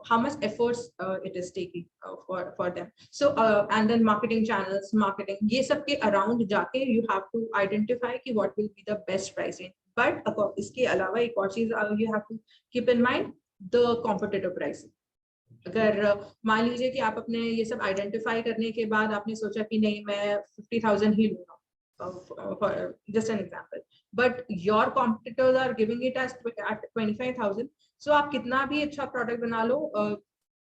how much efforts it is taking for them. So and then marketing channels, marketing, ये सब के around जाके you have to identify कि what will be the best pricing. But इसके अलावा एक और चीज you have to keep in mind the competitive pricing. अगर मान लीजिए कि आप अपने ये सब identify करने के बाद आपने सोचा कि नहीं मैं 50,000 ही लूँगा, for just an example, but your competitors are giving it as at 25,000. So आप कितना भी अच्छा product बना लो,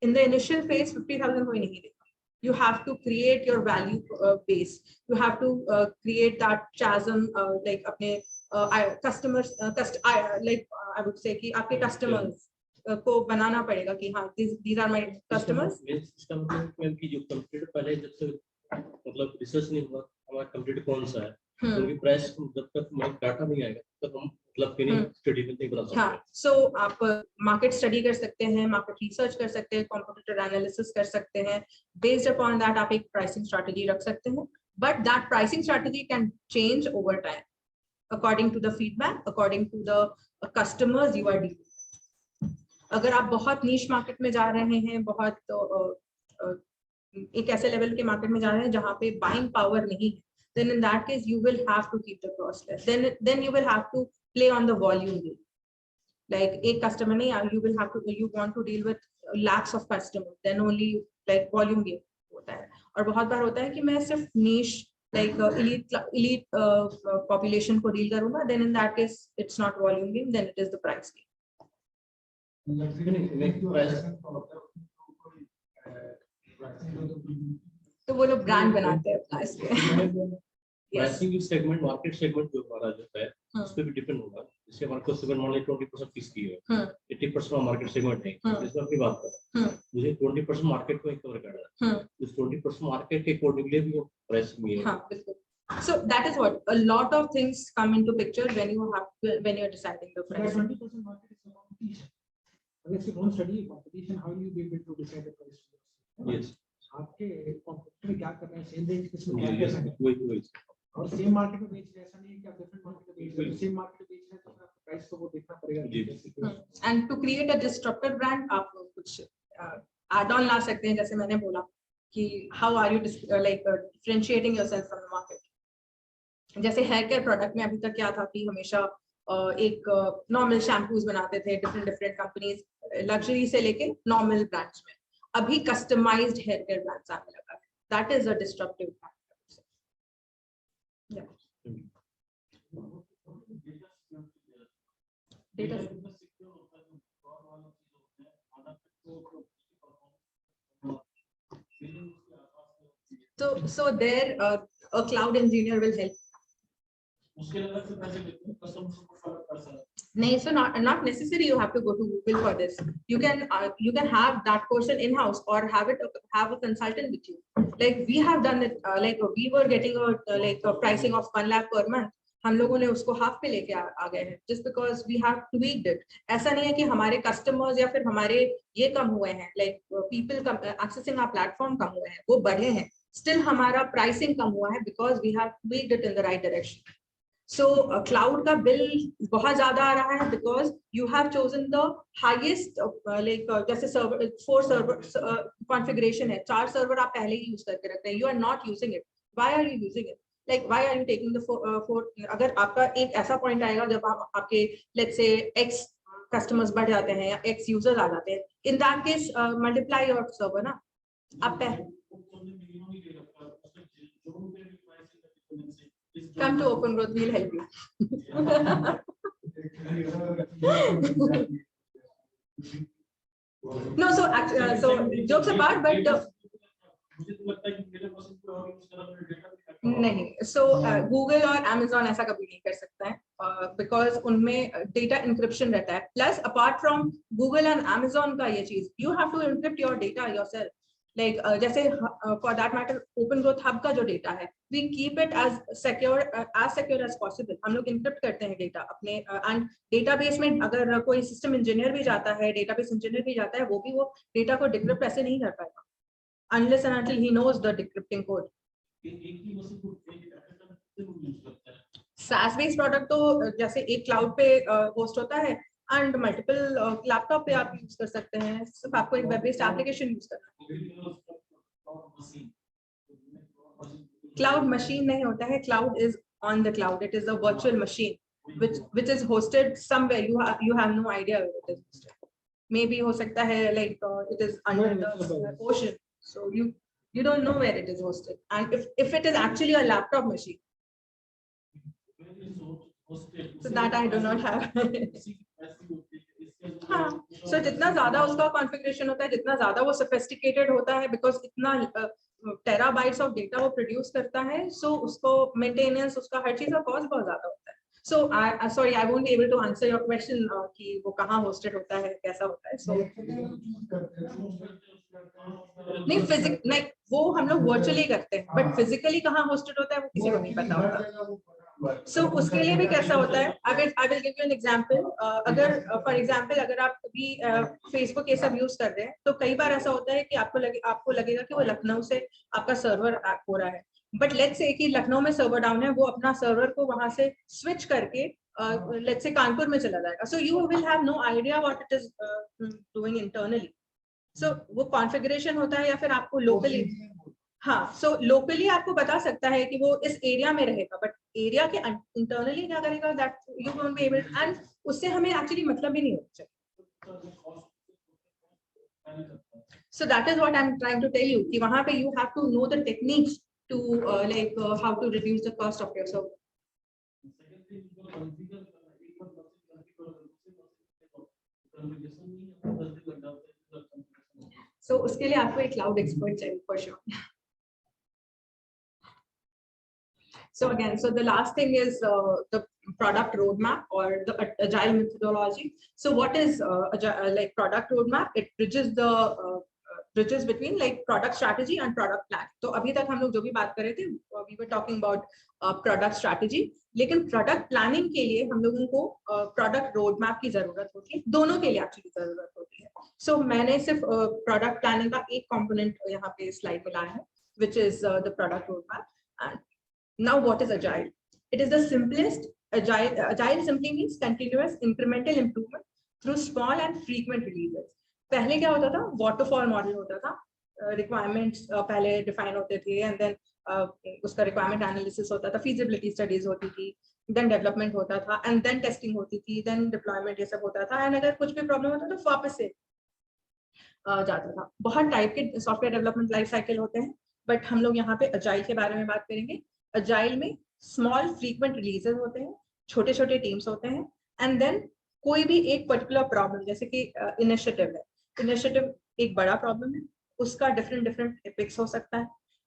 in the initial phase 50,000 कोई नहीं देगा. You have to create your value base. You have to create that chasm, like अपने customers, like I would say कि आपके customers को बनाना पड़ेगा कि हाँ these are my customers. इसका मतलब कि जो कंप्यूटर पहले जब से मतलब रिसर्च नहीं हुआ हमारा कंप्यूटर कौन सा है, क्योंकि प्राइस जब तक हमारा डाटा नहीं आएगा तब हम मतलब फिनिंग स्टडी नहीं बना सकते. हाँ, so आप मार्केट स्टडी कर सकते हैं, मार्केट रिसर्च कर सकते हैं, कॉम्पिटिटर एनालिसिस कर सकते हैं, बेस्ड अपॉन दैट आप एक प्राइसिंग स्ट्रैटेजी रख सकते हैं, but that pricing strategy can change over time according to the feedback, according to the customers you are dealing. अगर आप बहुत नीश मार्केट में जा रहे हैं, बहुत एक ऐसे लेवल के मार्केट में जा रहे हैं जहां पे बाइंग पावर नहीं है, then in that case you will have to keep the cost less. Then you will have to play on the volume game. Like एक customer नहीं, you will have to, you want to deal with lakhs of customers, then only like volume game होता है. और बहुत बार होता है कि मैं सिर्फ niche like elite population को deal करूँगा, then in that case it's not volume game, then it is the price game. तो वो लोग ब्रांड बनाते हैं अपना इसके. प्राइसिंग सेगमेंट मार्केट सेगमेंट जो हमारा जो है उस पे भी डिपेंड होगा. जैसे हमारे को 20% फीस की है, 80% मार्केट सेगमेंट है, इसमें अपनी बात करें मुझे 20% मार्केट को कवर करना है, इस 20% मार्केट के अकॉर्डिंगली भी प्राइसिंग है. हाँ बिल्कुल. So that is what a lot of things come into picture when you have when you are deciding the price. 20% market is competition. If you don't study competition, how will you be able to decide the price? Yes. आपके competitor क्या कर रहे हैं, same range किसमें क्या Yes. कर रहे हैं, वही और सेम मार्केट में बेच रहे हैं, ऐसा नहीं है कि आप डिफरेंट मार्केट में बेच रहे हैं, सेम मार्केट में बेच रहे हैं तो फिर आपको प्राइस को वो देखना पड़ेगा. And to create a disruptor brand, आप कुछ add-on ला सकते हैं, जैसे मैंने बोला कि how are you differentiating yourself from the market. जैसे हेयर केयर प्रोडक्ट में अभी तक क्या था कि हमेशा एक नॉर्मल शैम्पूज बनाते थे डिफरेंट कंपनीज, लग्जरी से लेके नॉर्मल ब्रांड्स में. अभी कस्टमाइज्ड हेयर केयर ब्रांड्स आने लगा है. That is a disruptive factor. Data so there a cloud engineer will help. उसके अलग से पैसे लेते हैं, कस्टमर को फर्क कर सकते हैं. No, so not necessary you have to go to Google for this. You can have that person in house or have a consultant with you. Like we have done it. Like we were getting a pricing of 1 lakh per month. हम लोगों ने उसको half पे लेके आ गए हैं just because we have tweaked it. ऐसा नहीं है कि हमारे customers या फिर हमारे ये कम हुए हैं, like people accessing our platform कम हुए हैं, वो बढ़े हैं. Still हमारा pricing कम हुआ है because we have tweaked it in the right direction. So cloud का bill बहुत ज़्यादा आ रहा है because you have chosen the highest जैसे server 4 server configuration है, 4 server आप पहले ही use करके रखते हैं. You are not using it. Why are you using it? Like why are you taking the 4? अगर आपका एक ऐसा point आएगा जब आपके let's say X customers बढ़ जाते हैं या X users आ जाते हैं, in that case multiply your server ना. आप come to Open Growth, we'll help you. No, so actually, so jokes apart, but मुझे तो लगता है कि मेरे पास कोई और यूज कर रहा है डेटा नहीं. So Google और Amazon ऐसा कभी नहीं कर सकता है because उनमें data encryption रहता है. Plus apart from Google and Amazon का ये चीज, you have to encrypt your data yourself. Like जैसे for that matter Open Growth Hub का जो डेटा है, we keep it as secure as possible. हम लोग encrypt करते हैं डेटा अपने and database में अगर कोई system engineer भी जाता है, database engineer भी जाता है, वो भी वो डेटा को decrypt ऐसे नहीं कर पाएगा. unless and until he knows the decrypting code. एक ही मशीन को एक एप्लीकेशन से यूज करता है। SaaS based product तो जैसे एक क्लाउड पे होस्ट होता है एंड मल्टीपल लैपटॉप पे आप यूज कर सकते हैं, सिर्फ आपको एक वेब बेस्ड एप्लीकेशन यूज करना है। क्लाउड मशीन नहीं होता है, cloud is on the cloud, it is a virtual machine which is hosted somewhere, you have no idea where it is hosted. Maybe हो सकता है like it is under the ocean, so you don't know where it is hosted, and if it is actually a laptop machine, so that I do not have. हाँ, so जितना ज्यादा उसका configuration होता है, जितना ज्यादा वो सोफिस्टिकेटेड होता है, बिकॉज इतना टेराबाइट्स ऑफ डेटा वो प्रोड्यूस करता है, सो उसको मेंटेनेंस, उसका हर चीज का कॉस्ट बहुत ज्यादा होता है। So sorry, I won't be able to answer your question कि वो कहाँ hosted होता है, कैसा होता है। So नहीं वो हम लोग वर्चुअली करते हैं, बट फिजिकली कहाँ hosted होता है वो किसी को नहीं पता होता। So उसके लिए भी कैसा होता है, I will give you an example. अगर for example अगर आप अभी Facebook ये सब यूज कर रहे हैं, तो कई बार ऐसा होता है कि आपको लगेगा कि वो लखनऊ से आपका सर्वर हो रहा है, बट लेट्स से कि लखनऊ में सर्वर डाउन है, वो अपना सर्वर को वहां से स्विच करके लेट्स से कानपुर में चला जाएगा, so you will have no idea what it is doing internally. So वो कॉन्फ़िगरेशन होता है, या फिर आपको लोकली, हाँ, सो लोकली आपको बता सकता है कि वो इस एरिया में रहेगा, बट एरिया के इंटरनली क्या करेगा, that you won't be able, and उससे हमें एक्चुअली मतलब ही नहीं होता। So that is what I'm trying to tell you कि वहाँ पे you have to know the techniques to how to reduce the cost of your server. So उसके लिए आपको एक cloud expert चाहिए for sure. So again, so the last thing is the product roadmap or the agile methodology. So what is like product roadmap? It bridges the bridges between like product strategy and product plan. तो अभी तक हम लोग जो भी बात कर रहे थे, we were talking about product strategy, लेकिन product planning के लिए हम लोगों को product roadmap की जरूरत होती है, दोनों के लिए एक्चुअली जरूरत होती है। So मैंने सिर्फ product planning का एक component यहाँ पे slide में लाया है, which is the product roadmap. And now what is agile? It is the simplest. Agile simply means continuous incremental improvement through small and frequent releases. पहले क्या होता था, waterfall model होता था, requirements पहले define होते थे, and then उसका requirement analysis होता था, feasibility studies होती थी, then development होता था, and then testing होती थी, then deployment, ये सब होता था, and अगर कुछ भी problem होता तो वापस से जाता था। बहुत टाइप के सॉफ्टवेयर डेवलपमेंट लाइफ साइकिल होते हैं, बट हम लोग यहाँ पे अजाइल के बारे में बात करेंगे। अजाइल में स्मॉल फ्रीक्वेंट रिलीजेस होते हैं, छोटे छोटे टीम्स होते हैं, एंड देन कोई भी एक पर्टिकुलर प्रॉब्लम, जैसे कि इनिशिएटिव है, इनिशिएटिव एक बड़ा प्रॉब्लम है, उसका डिफरेंट एपिक्स हो सकता है।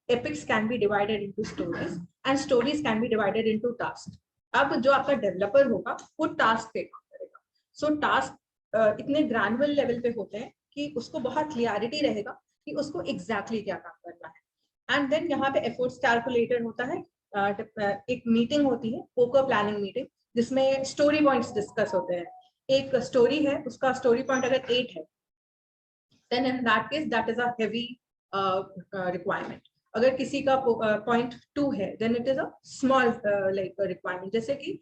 Epics can be divided into stories and stories can be divided into task. अब जो आपका डेवलपर होगा वो टास्क पे काम करेगा। सो टास्क इतने ग्रैनुअल लेवल पे होते हैं कि उसको बहुत क्लियरिटी रहेगा कि उसको एग्जैक्टली क्या काम करना है। एंड देन यहाँ पे एफर्ट्स कैलकुलेटेड होता है, एक मीटिंग होती है, पोकर प्लानिंग मीटिंग, जिसमें स्टोरी पॉइंट्स डिस्कस होते हैं। एक स्टोरी है, उसका स्टोरी पॉइंट अगर 8 है, then in that case that is a heavy requirement. अगर किसी का पॉइंट 2 है, then it is a small requirement, जैसे कि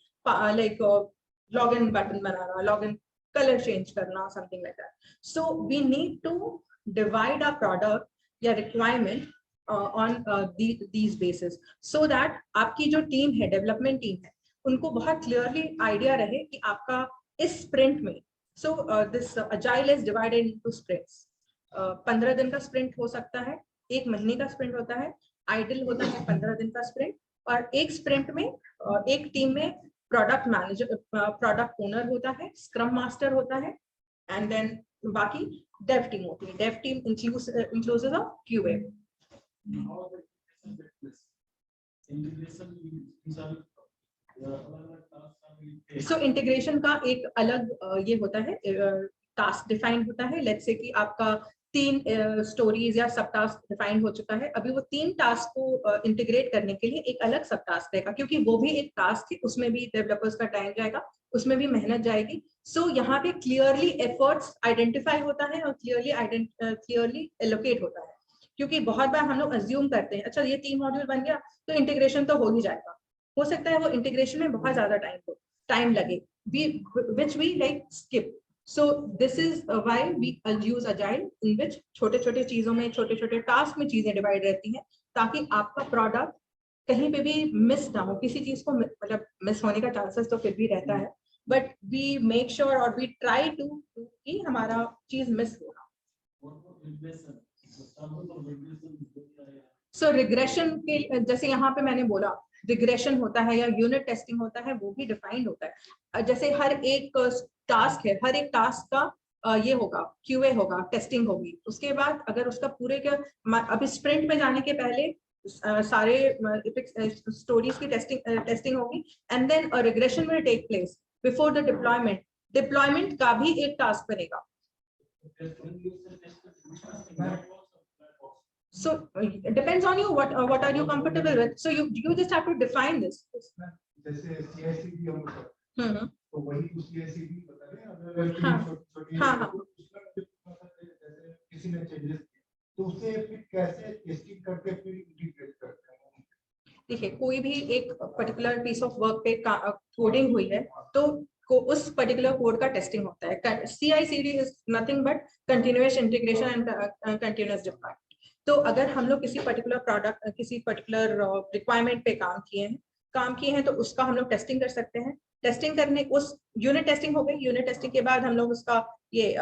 लॉगिन बटन बनाना, लॉगिन कलर चेंज करना, something like that. So we need to divide our product या requirement on these basis, so that आपकी जो टीम है, डेवलपमेंट टीम है, उनको बहुत क्लियरली आइडिया रहे कि आपका इस स्प्रिंट में, so this agile is divided into sprints. 15 दिन का स्प्रिंट हो सकता है, 1 महीने का स्प्रिंट होता है, आइडल होता है 15 दिन का स्प्रिंट, और एक स्प्रिंट में एक टीम में प्रोडक्ट मैनेजर, प्रोडक्ट ओनर होता है, स्क्रम मास्टर होता है, एंड देन बाकी डेव टीम होती है। Dave team inclusive of QA। So integration का एक अलग ये होता है, टास्क डिफाइन होता है। लेट्स से कि आपका 3 स्टोरीज या सब टास्क डिफाइन हो चुका है, अभी वो 3 टास्क को इंटीग्रेट करने के लिए एक अलग सब टास्क रहेगा, क्योंकि वो भी एक टास्क है, उसमें भी डेवलपर्स का टाइम जाएगा, उसमें भी मेहनत जाएगी। सो यहाँ पे क्लियरली एफर्ट्स आइडेंटिफाई होता है और क्लियरली एलोकेट होता है क्योंकि बहुत बार हम लोग अज्यूम करते हैं अच्छा ये 3 मॉड्यूल बन गया तो इंटीग्रेशन तो हो ही जाएगा, हो सकता है वो इंटीग्रेशन में बहुत ज्यादा टाइम लगे, which we like skip. So this is why we use agile, in which छोटे छोटे चीजों में छोटे छोटे टास्क में चीजें डिवाइड रहती हैं, ताकि आपका प्रोडक्ट कहीं पे भी मिस ना हो, किसी चीज को मतलब मिस होने का चांसेस तो फिर भी रहता है, बट वी मेक श्योर और वी ट्राई टू कि हमारा चीज मिस हो ना। सो रिग्रेशन के जैसे यहाँ पे मैंने बोला रिग्रेशन होता है या यूनिट टेस्टिंग होता है, वो भी डिफाइंड होता है। जैसे हर एक टास्क है, हर एक टास्क का ये होगा क्यूए होगा, टेस्टिंग होगी, उसके बाद अगर उसका पूरे का अभी स्प्रिंट में जाने के पहले सारे स्टोरीज की टेस्टिंग होगी, and then a regression will take place before the deployment का भी एक टास्क बनेगा। So it depends on you what are you comfortable with, so you just have to define this. जैसे CI/CD हम हम्म, तो वही तो CI/CD बता रहे हैं, अगर हाँ, छोटी हाँ, हाँ। जैसे किसी ने चेंजेस तो उसे फिर कैसे टेस्टिंग करके फिर इंटीग्रेट करते हैं। देखिए कोई भी एक पर्टिकुलर पीस ऑफ वर्क पे कोडिंग हुई है तो उस पर्टिकुलर कोड का टेस्टिंग होता है। CI/CD is nothing but continuous integration and continuous deployment. तो अगर हम लोग किसी पर्टिकुलर प्रोडक्ट किसी पर्टिकुलर रिक्वायरमेंट पे काम किए हैं तो उसका हम लोग टेस्टिंग कर सकते हैं। टेस्टिंग करने उस यूनिट टेस्टिंग हो गई, यूनिट टेस्टिंग के बाद हम लोग उसका ये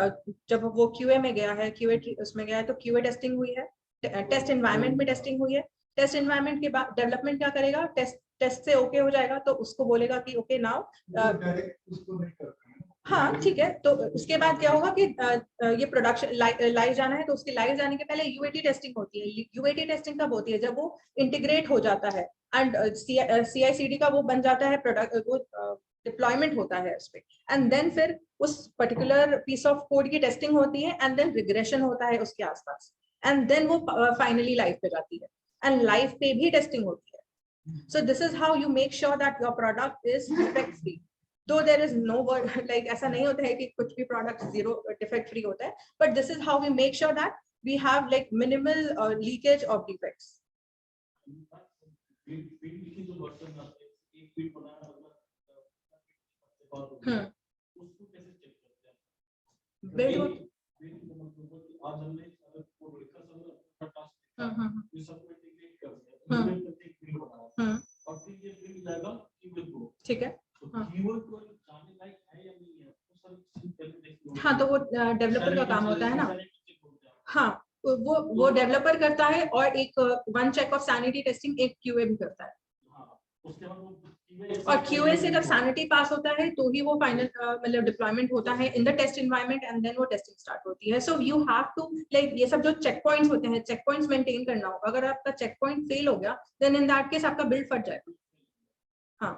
जब वो QA में गया है, QA उसमें गया है तो QA टेस्टिंग हुई है, टेस्ट एनवायरनमेंट में टेस्टिंग हुई है। टेस्ट एनवायरनमेंट के बाद डेवलपमेंट क्या करेगा, टेस्ट से ओके हो जाएगा तो उसको बोलेगा कि ओके नाउ डायरेक्ट उसको नहीं करते हैं। हाँ ठीक है। तो उसके बाद क्या होगा कि ये प्रोडक्शन लाइव जाना है तो उसके लाइव जाने के पहले UAT टेस्टिंग होती है। UAT टेस्टिंग कब होती है, जब वो इंटीग्रेट हो जाता है एंड CI/CD का वो बन जाता है, प्रोडक्ट वो डिप्लॉयमेंट होता है उस पे, एंड देन फिर उस पर्टिकुलर पीस ऑफ कोड की टेस्टिंग होती है एंड देन रिग्रेशन होता है उसके आसपास, एंड देन वो फाइनली लाइव पे जाती है एंड लाइव पे भी टेस्टिंग होती है। सो this is how you make sure that your product is defect free. तो देयर इज नो लाइक ऐसा नहीं होता है कि कुछ भी प्रोडक्ट जीरो डिफेक्ट फ्री होता है, but this is how we make sure that we have like minimal leakage of defects. ठीक है, हाँ तो वो डेवलपर का काम होता है ना। हाँ वो डेवलपर करता है और एक one check of sanity testing एक QA भी करता है, और QA से जब सैनिटी पास होता है तो ही वो फाइनल मतलब डिप्लॉयमेंट होता है in the test environment and then वो टेस्टिंग स्टार्ट होती है। So you have to like ये सब जो चेक पॉइंट्स होते हैं, चेक पॉइंट्स मेंटेन करना होगा। अगर आपका चेक पॉइंट फेल हो गया देन इन दैट केस आपका बिल्ड फट जाएगा। हाँ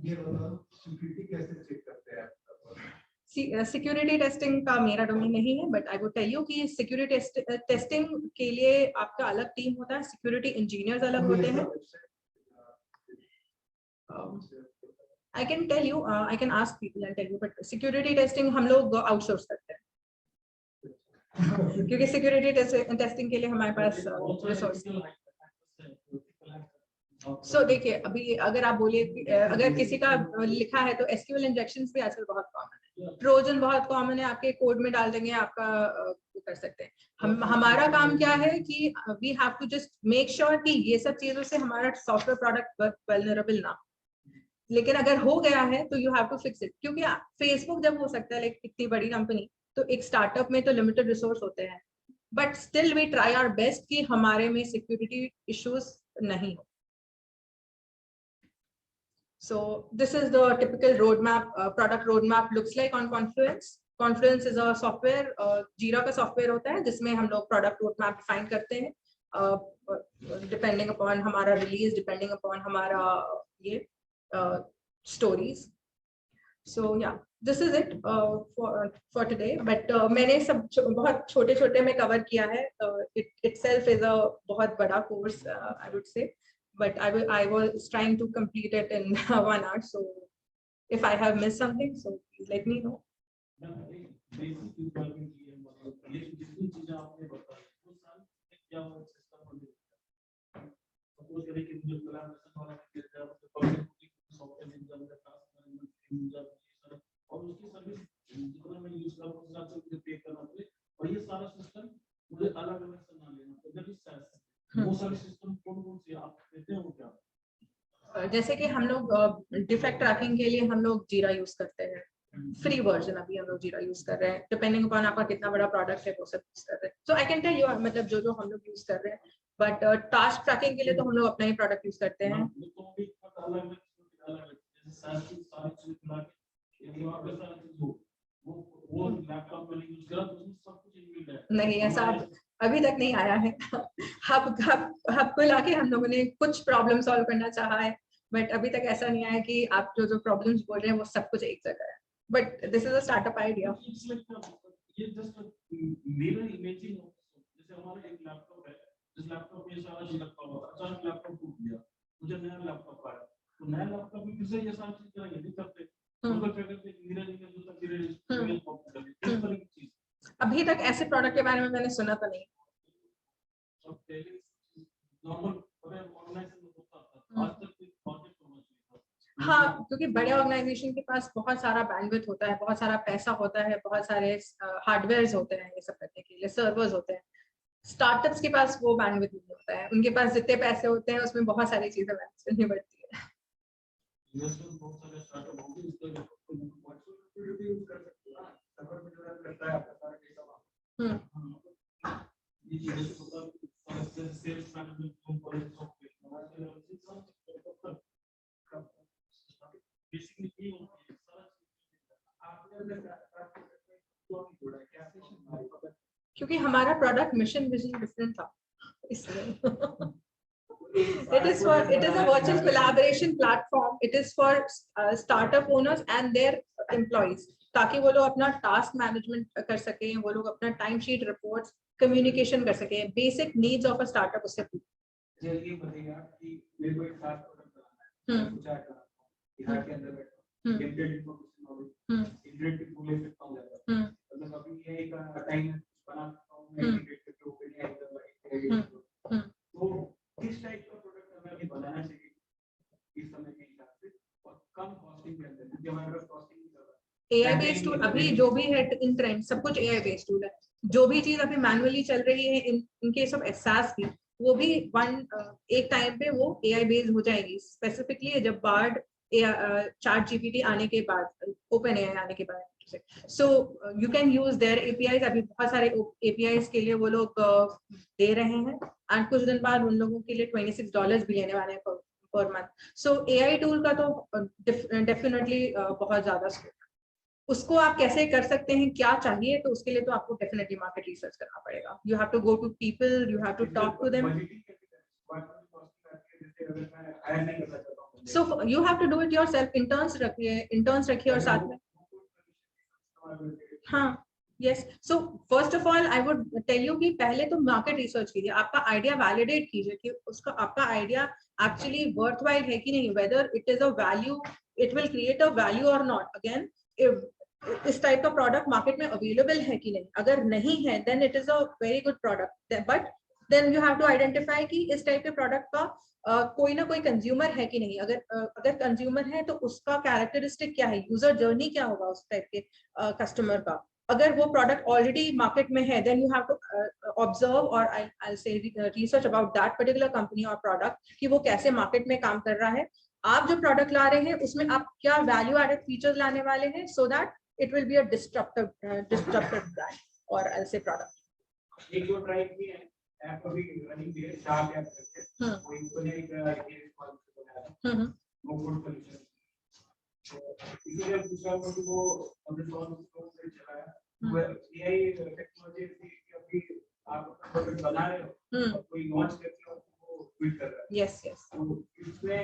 ये बताओ सिक्योरिटी कैसे चेक करते हैं? सिक्योरिटी टेस्टिंग का मेरा डोमेन नहीं है, but I would tell you कि सिक्योरिटी टेस्टिंग के लिए आपका अलग टीम होता है, सिक्योरिटी इंजीनियर्स अलग होते हैं। I can tell you, I can ask people and tell you, but security testing हम लोग outsource करते हैं क्योंकि security testing के लिए हमारे पास resource नहीं है। So देखिए अभी अगर आप बोलिए अगर किसी का लिखा है तो SQL इंजेक्शंस भी आजकल बहुत कॉमन है, ट्रोजन बहुत कॉमन है, आपके कोड में डाल देंगे आपका कर सकते हैं। हमारा काम क्या है कि we have to just make sure कि ये सब चीजों से हमारा सॉफ्टवेयर प्रोडक्ट vulnerable ना, लेकिन अगर हो गया है तो you have to fix it. क्योंकि फेसबुक जब हो सकता है लाइक इतनी बड़ी कंपनी, तो एक स्टार्टअप में तो लिमिटेड रिसोर्स होते हैं, but still we try our best कि हमारे में सिक्योरिटी इश्यूज नहीं हो। So this is the typical roadmap, product roadmap looks like on Confluence. Confluence is a software, Jira का software होता है जिसमें हम लोग product roadmap define करते हैं, depending upon हमारा release, depending upon हमारा ये stories. So yeah, this is it for today. But मैंने सब बहुत छोटे-छोटे में cover किया है. It itself is a बहुत बड़ा course, I would say. But I was trying to complete it in 1 hour. So if I have missed something, so please let me know. ये जितनी चीजें आपने बताई वो सारी क्या वो सिस्टम पर सपोज करें कि मुझे कोलैबोरेशन वाला मिल जाए मुझे पब्लिक सॉफ्टवेयर मिल जाए मुझे टास्क मैनेजमेंट मिल जाए और उसकी सर्विस जितना मैं यूज कर रहा हूँ उस हिसाब से मुझे पे करना पड़े और ये सारा सिस्टम मुझे अलग अलग से ना लेना पड़े दैट इज SaaS वो सारे सिस्टम कौन-कौन से आप देते हो क्या? जैसे कि हम लोग डिफेक्ट ट्रैकिंग के लिए हम लोग जीरा यूज करते हैं, फ्री वर्जन अभी हम लोग जीरा यूज कर रहे हैं, डिपेंडिंग अपॉन आपका कितना बड़ा प्रोडक्ट है वो सब यूज कर रहे हैं। सो आई कैन टेल यू मतलब जो हम लोग यूज कर रहे हैं, बट टास्क ट्रैकिंग के लिए तो हम लोग अपना ही प्रोडक्ट यूज करते हैं। तो भी अलग अलग जैसे SaaS की सारी चीज मिला के यदि आप ऐसा चीज हो वो लैपटॉप में यूज करा तो उसमें सब कुछ इनबिल्ट है। नहीं, ऐसा अभी तक नहीं आया है। हब को लाके हम लोगों ने कुछ प्रॉब्लम सॉल्व करना चाहा है, बट अभी तक ऐसा नहीं आया कि आप जो प्रॉब्लम्स बोल रहे हैं वो सब कुछ एक जगह है, but this is a startup idea. ये जस्ट मेरा इमेजिंग जैसे हमारा एक लैपटॉप है, जिस लैपटॉप में सारा चीज रखा हुआ था, अचानक लैपटॉप टूट गया, मुझे नया लैपटॉप आया, तो नया लैपटॉप में फिर से ये सारी चीज करेंगे नहीं करते, गूगल पे करके धीरे धीरे जो तक धीरे धीरे कॉपी करके इस तरह की चीज। अभी तक ऐसे प्रोडक्ट के बारे में मैंने सुना तो नहीं। सब पहले नॉर्मल अरे ऑर्गेनाइजेशन में होता था, आज तक कोई प्रोजेक्ट होना चाहिए। हाँ, क्योंकि बड़े ऑर्गेनाइजेशन के पास बहुत सारा बैंडविड्थ होता है, बहुत सारा पैसा होता है, बहुत सारे हार्डवेयर होते हैं ये सब करने के लिए, सर्वर्स होते हैं। स्टार्टअप्स के पास वो बैंडविड्थ नहीं होता है, उनके पास जितने पैसे होते हैं उसमें बहुत सारी चीजें मैनेज करनी पड़ती है। इन्वेस्टमेंट बहुत सारे स्टार्टअप होंगे इसके लिए व्हाट्सएप भी यूज कर सकते हो ना, सर्वर में जो रन करता है आपका सारा डेटा वहाँ। ये चीजें तो sales management components of basically ये होती है सारा आपने अपने साथ क्यों नहीं जोड़ा, क्या सेशन है? क्योंकि हमारा प्रोडक्ट मिशन विजन डिफरेंट था, इसलिए। It is a virtual collaboration platform. It is for startup owners and their employees, ताकि वो लोग अपना टास्क मैनेजमेंट कर सकें, वो लोग अपना टाइम शीट रिपोर्ट्स कम्युनिकेशन कर सकें, basic needs of a startup उससे ये बताइए कि मेरे को एक साथ प्रोडक्ट बनाना है, कुछ ऐड करना है, यहाँ के अंदर बैठा हूँ, इंटरनेट इन्फॉर्मेशन नॉलेज, इंटरनेट की फुल इफेक्ट हो जाता है, मतलब अभी ये एक टाइम बनाता हूँ, मैं इंटीग्रेट करके ओपन एआई तो किस टाइप का प्रोडक्ट हमें बनाना चाहिए इस समय के हिसाब से और कम कॉस्टिंग के अंदर, क्योंकि हमारे पास कॉस्टिंग नहीं कर रहा है। AI बेस्ड टूल अभी जो भी है इन ट्रेंड सब कुछ AI बेस्ड टूल है। जो भी चीज अभी मैनुअली चल रही है इन केस ऑफ SaaS की, वो भी एक टाइम पे वो AI बेस्ड हो जाएगी, स्पेसिफिकली जब बार्ड चैट जीपीटी आने के बाद, ओपन AI आने के बाद। So you can use their APIs। अभी बहुत सारे APIs के लिए वो लोग दे रहे हैं, एंड कुछ दिन बाद उन लोगों के लिए $26 भी लेने वाले हैं पर मंथ। सो AI टूल का तो डेफिनेटली बहुत ज्यादा स्कोप, उसको आप कैसे कर सकते हैं, क्या चाहिए, तो उसके लिए तो आपको डेफिनेटली मार्केट रिसर्च करना पड़ेगा। You have to go to people, you have to talk to them. So you have to do it yourself. Interns रखिए और साथ में। हाँ, yes. So first of all I would tell you कि पहले तो मार्केट रिसर्च कीजिए, आपका आइडिया वैलिडेट कीजिए कि उसका आपका आइडिया एक्चुअली वर्थवाइल है कि नहीं, whether it is a value, it will create a value और नॉट। अगेन, इस टाइप का प्रोडक्ट मार्केट में अवेलेबल है कि नहीं, अगर नहीं है then it is a very good product, but then you have to identify कि इस टाइप के प्रोडक्ट का कोई ना कोई कंज्यूमर है कि नहीं। अगर कंज्यूमर है तो उसका कैरेक्टरिस्टिक क्या है, यूजर जर्नी क्या होगा उस टाइप के कस्टमर का। अगर वो प्रोडक्ट ऑलरेडी मार्केट में है, then you have to observe और I say research about that particular company और प्रोडक्ट कि वो कैसे मार्केट में काम कर रहा है। आप जो प्रोडक्ट ला रहे हैं उसमें आप क्या वैल्यू एडेड फीचर्स लाने वाले हैं, so that it will be a disruptive brand or I'll say product. एक जो ट्राई की है ऐप अभी रनिंग है, शार्प ऐप करके, वो इन्होंने एक रिस्पॉन्स बनाया, वो गुड सॉल्यूशन। इसलिए दूसरा वो अपने सॉल्यूशन से चलाया, वो एआई टेक्नोलॉजी की अभी आप प्रोडक्ट बना रहे हो, कोई लॉन्च करके वो ट्वीट कर रहा है। Yes, yes. तो इसमें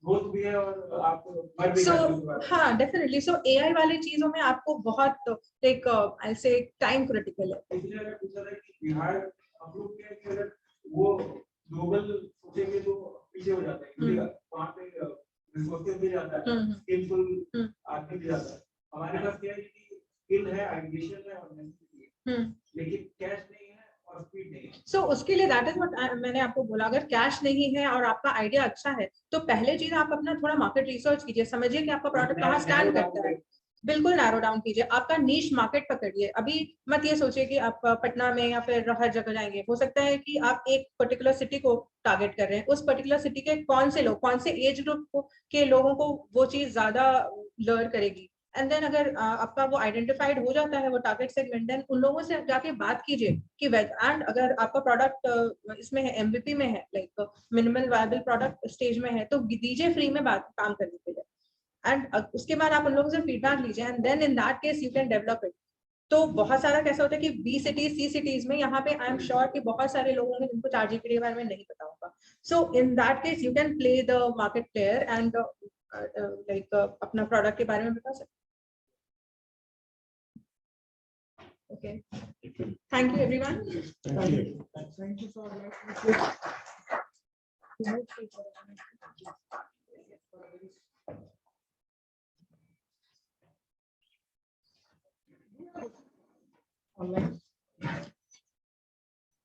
ग्रोथ भी है और आप मर भी जाते हो। हाँ, डेफिनेटली। सो एआई वाली चीजों में आपको बहुत एक आई से टाइम क्रिटिकल है। इसलिए अगर पूछा था कि बिहार हम लोग के अगर वो ग्लोबल सोचेंगे तो पीछे हो जाता है, क्योंकि वहाँ पे रिसोर्सेज भी जाता है, स्किलफुल आदमी भी जाता है। हमारे पास क्या है कि स्किल है, आइडिएशन है और नेसेसिटी है। इसीलिए दैट इज व्हाट मैंने आपको बोला, अगर कैश नहीं है और आपका आइडिया अच्छा है तो पहले चीज आप अपना थोड़ा मार्केट रिसर्च कीजिए, समझिए कि आपका प्रोडक्ट कहाँ स्टैंड करता है, बिल्कुल नैरो डाउन कीजिए, आपका नीश मार्केट पकड़िए। अभी मत ये सोचिए कि आप पटना में या फिर हर जगह जाएंगे, हो सकता है कि आप एक पर्टिकुलर सिटी को टारगेट कर रहे हैं, उस पर्टिकुलर सिटी के कौन से लोग, कौन से एज ग्रुप के लोगों को वो चीज ज्यादा लर्न करेगी। एंड देन अगर आपका वो आइडेंटिफाइड हो जाता है वो टारगेट सेगमेंट, देन उन लोगों से जाके बात कीजिए कि एंड अगर आपका प्रोडक्ट इसमें है, एमवीपी में है, like minimal viable product stage में है, तो दीजिए फ्री में बात काम करने के लिए। एंड उसके बाद आप उन लोगों से फीडबैक लीजिए and then in that case you can develop it. तो बहुत सारा कैसा होता है कि बी सिटीज सी सिटीज में, यहाँ पे आई एम श्योर कि बहुत सारे लोग होंगे जिनको ChatGPT के बारे में नहीं पता होगा। So in that case you can play the market player and like अपना प्रोडक्ट के बारे में बता सकते। Okay. Thank you, everyone. Thank you. Thank you for online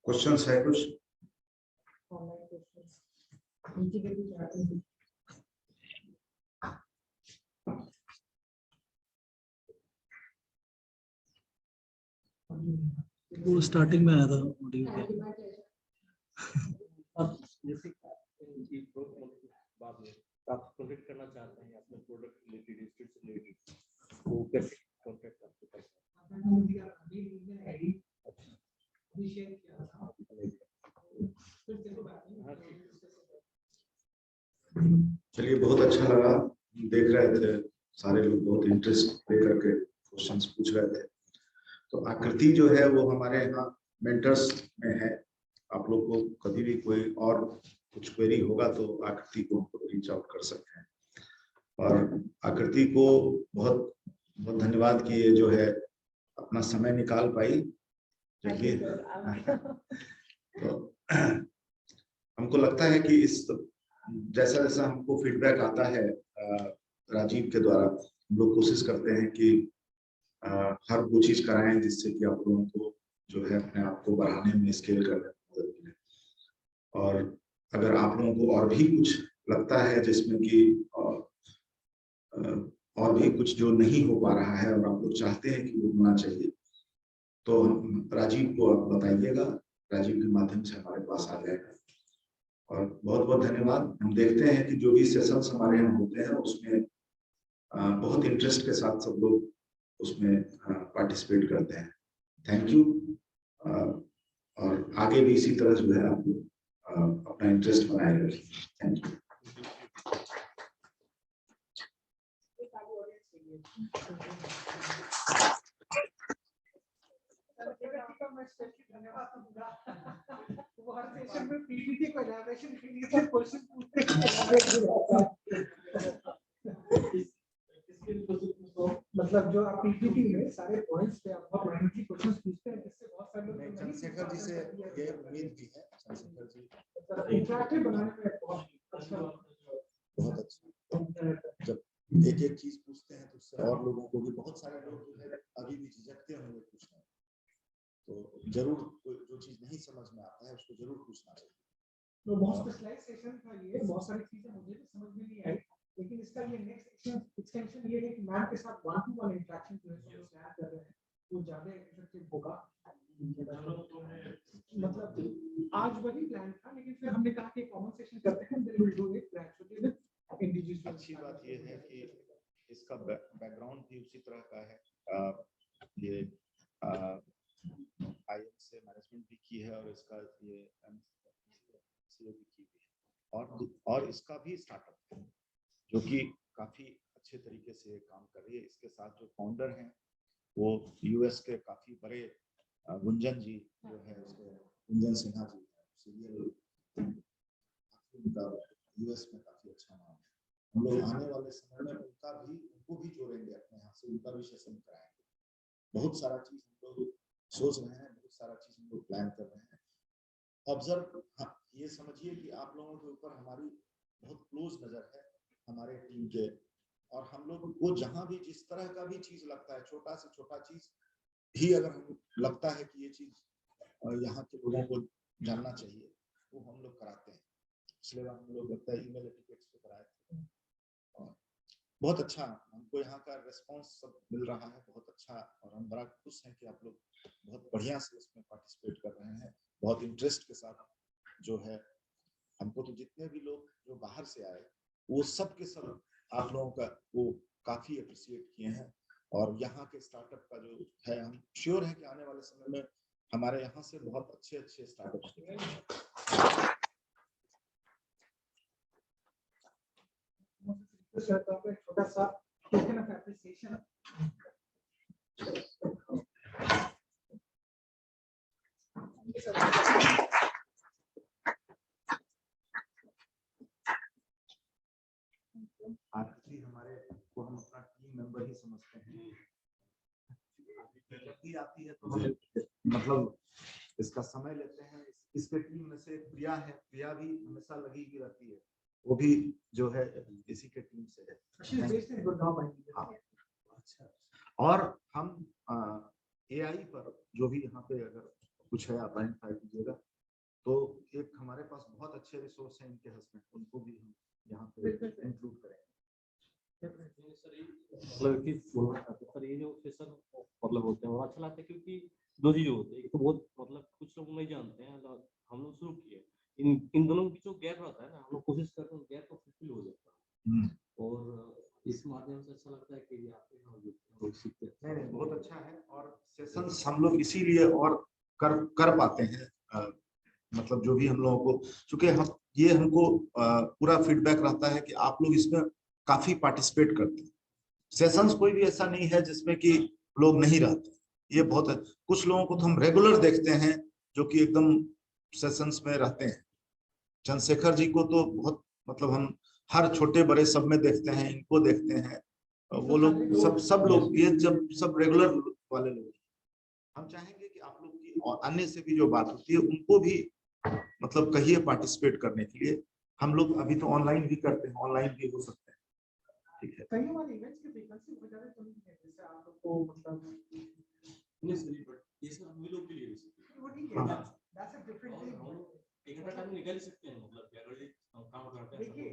questions है कुछ? questions. Integrated chatting. वो स्टार्टिंग में आया था ऑडियो पे। आप जैसे कि बाद में आप प्रोजेक्ट करना चाहते हैं अपने प्रोडक्ट रिलेटेड स्टेट से रिलेटेड, वो कैसे कांटेक्ट आपको करना है? चलिए, बहुत अच्छा लगा, देख रहे थे सारे लोग बहुत इंटरेस्ट लेकर के क्वेश्चंस पूछ रहे थे। तो आकृति जो है वो हमारे यहाँ मेंटर्स में है। आप लोग को कभी भी कोई और कुछ क्वेरी होगा तो आकृति को रीच आउट कर सकते हैं। और आकृति को बहुत बहुत धन्यवाद कि ये जो है अपना समय निकाल पाई, जबकि तो हमको लगता है कि इस जैसा जैसा हमको फीडबैक आता है राजीव के द्वारा, हम लोग कोशिश करते हैं कि हर वो चीज कराएं जिससे कि आप लोगों को जो है अपने आप को बढ़ाने में, स्केल करने में मदद मिले। और अगर आप लोगों को और भी कुछ लगता है जिसमें कि और भी कुछ जो नहीं हो पा रहा है और आप लोग चाहते हैं कि वो होना चाहिए, तो राजीव को आप बताइएगा, राजीव के माध्यम से हमारे पास आ जाएगा। और बहुत बहुत धन्यवाद। हम देखते हैं कि जो भी सेशंस हमारे यहाँ होते हैं उसमें बहुत इंटरेस्ट के साथ सब लोग उसमें पार्टिसिपेट करते हैं। Thank you. और आगे भी इसी तरह जो है आप अपना इंटरेस्ट बनाए रखिए। Thank you. धन्यवाद दूंगा। वो हर सेशन में पीपीटी को एलैबोरेशन के लिए सब क्वेश्चन पूछते हैं। मतलब जो आप पीपीटी में सारे पॉइंट्स पे आप प्रायोरिटी क्वेश्चंस पूछते हैं, इससे बहुत सारे लोग चंद्रशेखर जी से ये उम्मीद भी है। चंद्रशेखर जी इंटरैक्टिव बनाने में बहुत अच्छा। जब एक एक चीज पूछते हैं तो उससे और लोगों को भी, बहुत सारे लोग जो है अभी भी झिझकते होंगे पूछने, तो जरूर जो चीज नहीं समझ में आता है उसको जरूर पूछना चाहिए। तो बहुत स्पेशलाइज्ड सेशन था ये, बहुत सारी चीजें मुझे भी समझ में नहीं आई, लेकिन इसका ये नेक्स्ट एक्सटेंशन ये है कि मैम के साथ 1-to-1 इंटरेक्शन जो है हम लोग प्लान कर रहे हैं, वो ज्यादा इफेक्टिव होगा। मतलब आज वही प्लान था, लेकिन फिर हमने कहा कि कॉमन सेशन करते हैं, then we will do it gradually with individual. अच्छी बात ये है कि इसका बैकग्राउंड भी उसी तरह का है। ये आईएम से मैनेजमेंट भी की है और इसका ये एमसीए भी की है, और इसका भी स्टार्टअप है जो कि काफी अच्छे तरीके से काम कर रही है। इसके साथ जो फाउंडर हैं वो यूएस के काफी बड़े गुंजन जी जो है, उसके गुंजन सिन्हा जी, सीरियल यूएस में काफी अच्छा नाम है। हम लोग आने वाले समय में उनको भी जोड़ेंगे अपने यहाँ से, उनका भी सेशन कराएंगे। बहुत सारा चीज हम लोग सोच रहे हैं, बहुत सारा चीज हम लोग प्लान कर रहे हैं। ऑब्जर्व, ये समझिए कि आप लोगों के ऊपर हमारी बहुत क्लोज नजर है, हमारे टीम के, और हम लोग को जहां भी जिस तरह का भी चीज लगता है, छोटा से छोटा चीज भी अगर हम लगता है कि ये चीज यहाँ के लोगों को जानना चाहिए वो हम लोग कराते हैं। पिछले बार हम लोग लगता है ईमेल एटिकेट्स पे कराए थे और बहुत अच्छा हमको यहाँ का रिस्पांस सब मिल रहा है, बहुत अच्छा। और हम बड़ा खुश हैं कि आप लोग बहुत बढ़िया से इसमें पार्टिसिपेट कर रहे हैं, बहुत इंटरेस्ट के साथ जो है। हमको तो जितने भी लोग जो बाहर से आए वो सब के सब आप लोगों का वो काफी अप्रिशिएट किए हैं। और यहाँ के स्टार्टअप का जो है, हम श्योर है कि आने वाले समय में हमारे यहाँ से बहुत अच्छे अच्छे स्टार्टअप छोटा सा टोकन ऑफ एप्रिसिएशन एक्चुअली हमारे को हम अपना टीम मेंबर ही समझते हैं। जब भी आती है तो हम मतलब इसका समय लेते हैं। इसके टीम में से प्रिया है, प्रिया भी हमेशा लगी ही रहती है, वो भी जो है इसी के टीम से है। हाँ। और हम AI पर जो भी यहाँ पे अगर कुछ है आप आइडेंटिफाई कीजिएगा, तो एक हमारे पास बहुत अच्छे रिसोर्स हैं इनके हस्बैंड, उनको भी हम यहाँ पे इंक्लूड करेंगे। मतलब कि सर ये जो सेशन मतलब होते हैं वो अच्छा लगता है, क्योंकि दो चीज होते हैं। एक तो बहुत मतलब कुछ लोग नहीं जानते हैं, हम लोग शुरू किए इन दोनों के जो गैप रहता है ना, हम लोग कोशिश करते हैं गैप को फुलफिल हो जाता है। और इस माध्यम से अच्छा लगता है कि आप लोग सीखते हैं। नहीं, बहुत अच्छा है। और सेशंस हम लोग इसीलिए और कर पाते हैं, मतलब जो भी हम लोगों को, चूंकि हम ये हमको पूरा फीडबैक रहता है कि आप लोग इसमें काफी पार्टिसिपेट करते हैं। सेशंस कोई भी ऐसा नहीं है जिसमें कि लोग नहीं रहते, ये बहुत है। कुछ लोगों को तो हम रेगुलर देखते हैं जो कि एकदम सेशंस में रहते हैं। चंद्रशेखर जी को तो बहुत मतलब हम हर छोटे बड़े सब में देखते हैं, इनको देखते हैं। वो लोग सब लोग ये जब सब रेगुलर वाले लोग, हम चाहेंगे कि आप लोग की और अन्य से भी जो बात होती है उनको भी मतलब कहिए पार्टिसिपेट करने के लिए। हम लोग अभी तो ऑनलाइन भी करते हैं, ऑनलाइन भी हो सकते हैं, ठीक है। कई बार इवेंट्स की फ्रीक्वेंसी बहुत ज्यादा कम है, जैसे आप लोग को मतलब ये सब हम लोग के लिए वो ठीक है, दैट्स अ डिफरेंट थिंग। एक टाइम निकाल सकते हैं, मतलब अगर हम काम करते हैं देखिए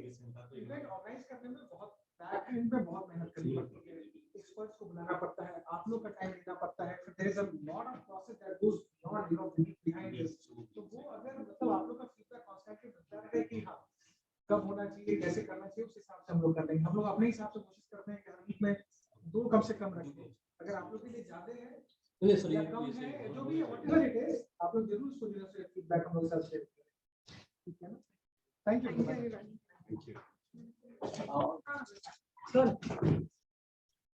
इवेंट ऑर्गेनाइज करने में बहुत बैक एंड पे बहुत मेहनत करनी पड़ती है, एक्सपर्ट्स को बुलाना पड़ता है, आप लोग का टाइम देना पड़ता है, फिर there is a lot of process that goes beyond behind this. तो वो अगर मतलब आप लोग का फीडबैक कांस्टेंटली मिलता रहे कि हाँ कब होना चाहिए, कैसे करना चाहिए, उस हिसाब से हम लोग कर लेंगे। हम लोग अपने हिसाब से कोशिश करते हैं कि हर वीक में 2 कम से कम रखें। अगर आप लोग के लिए ज्यादा है या कम है, जो भी व्हाटएवर इट इज, आप लोग जरूर उसको जो है फीडबैक हम लोग के साथ शेयर करें, ठीक है ना? Thank you. सर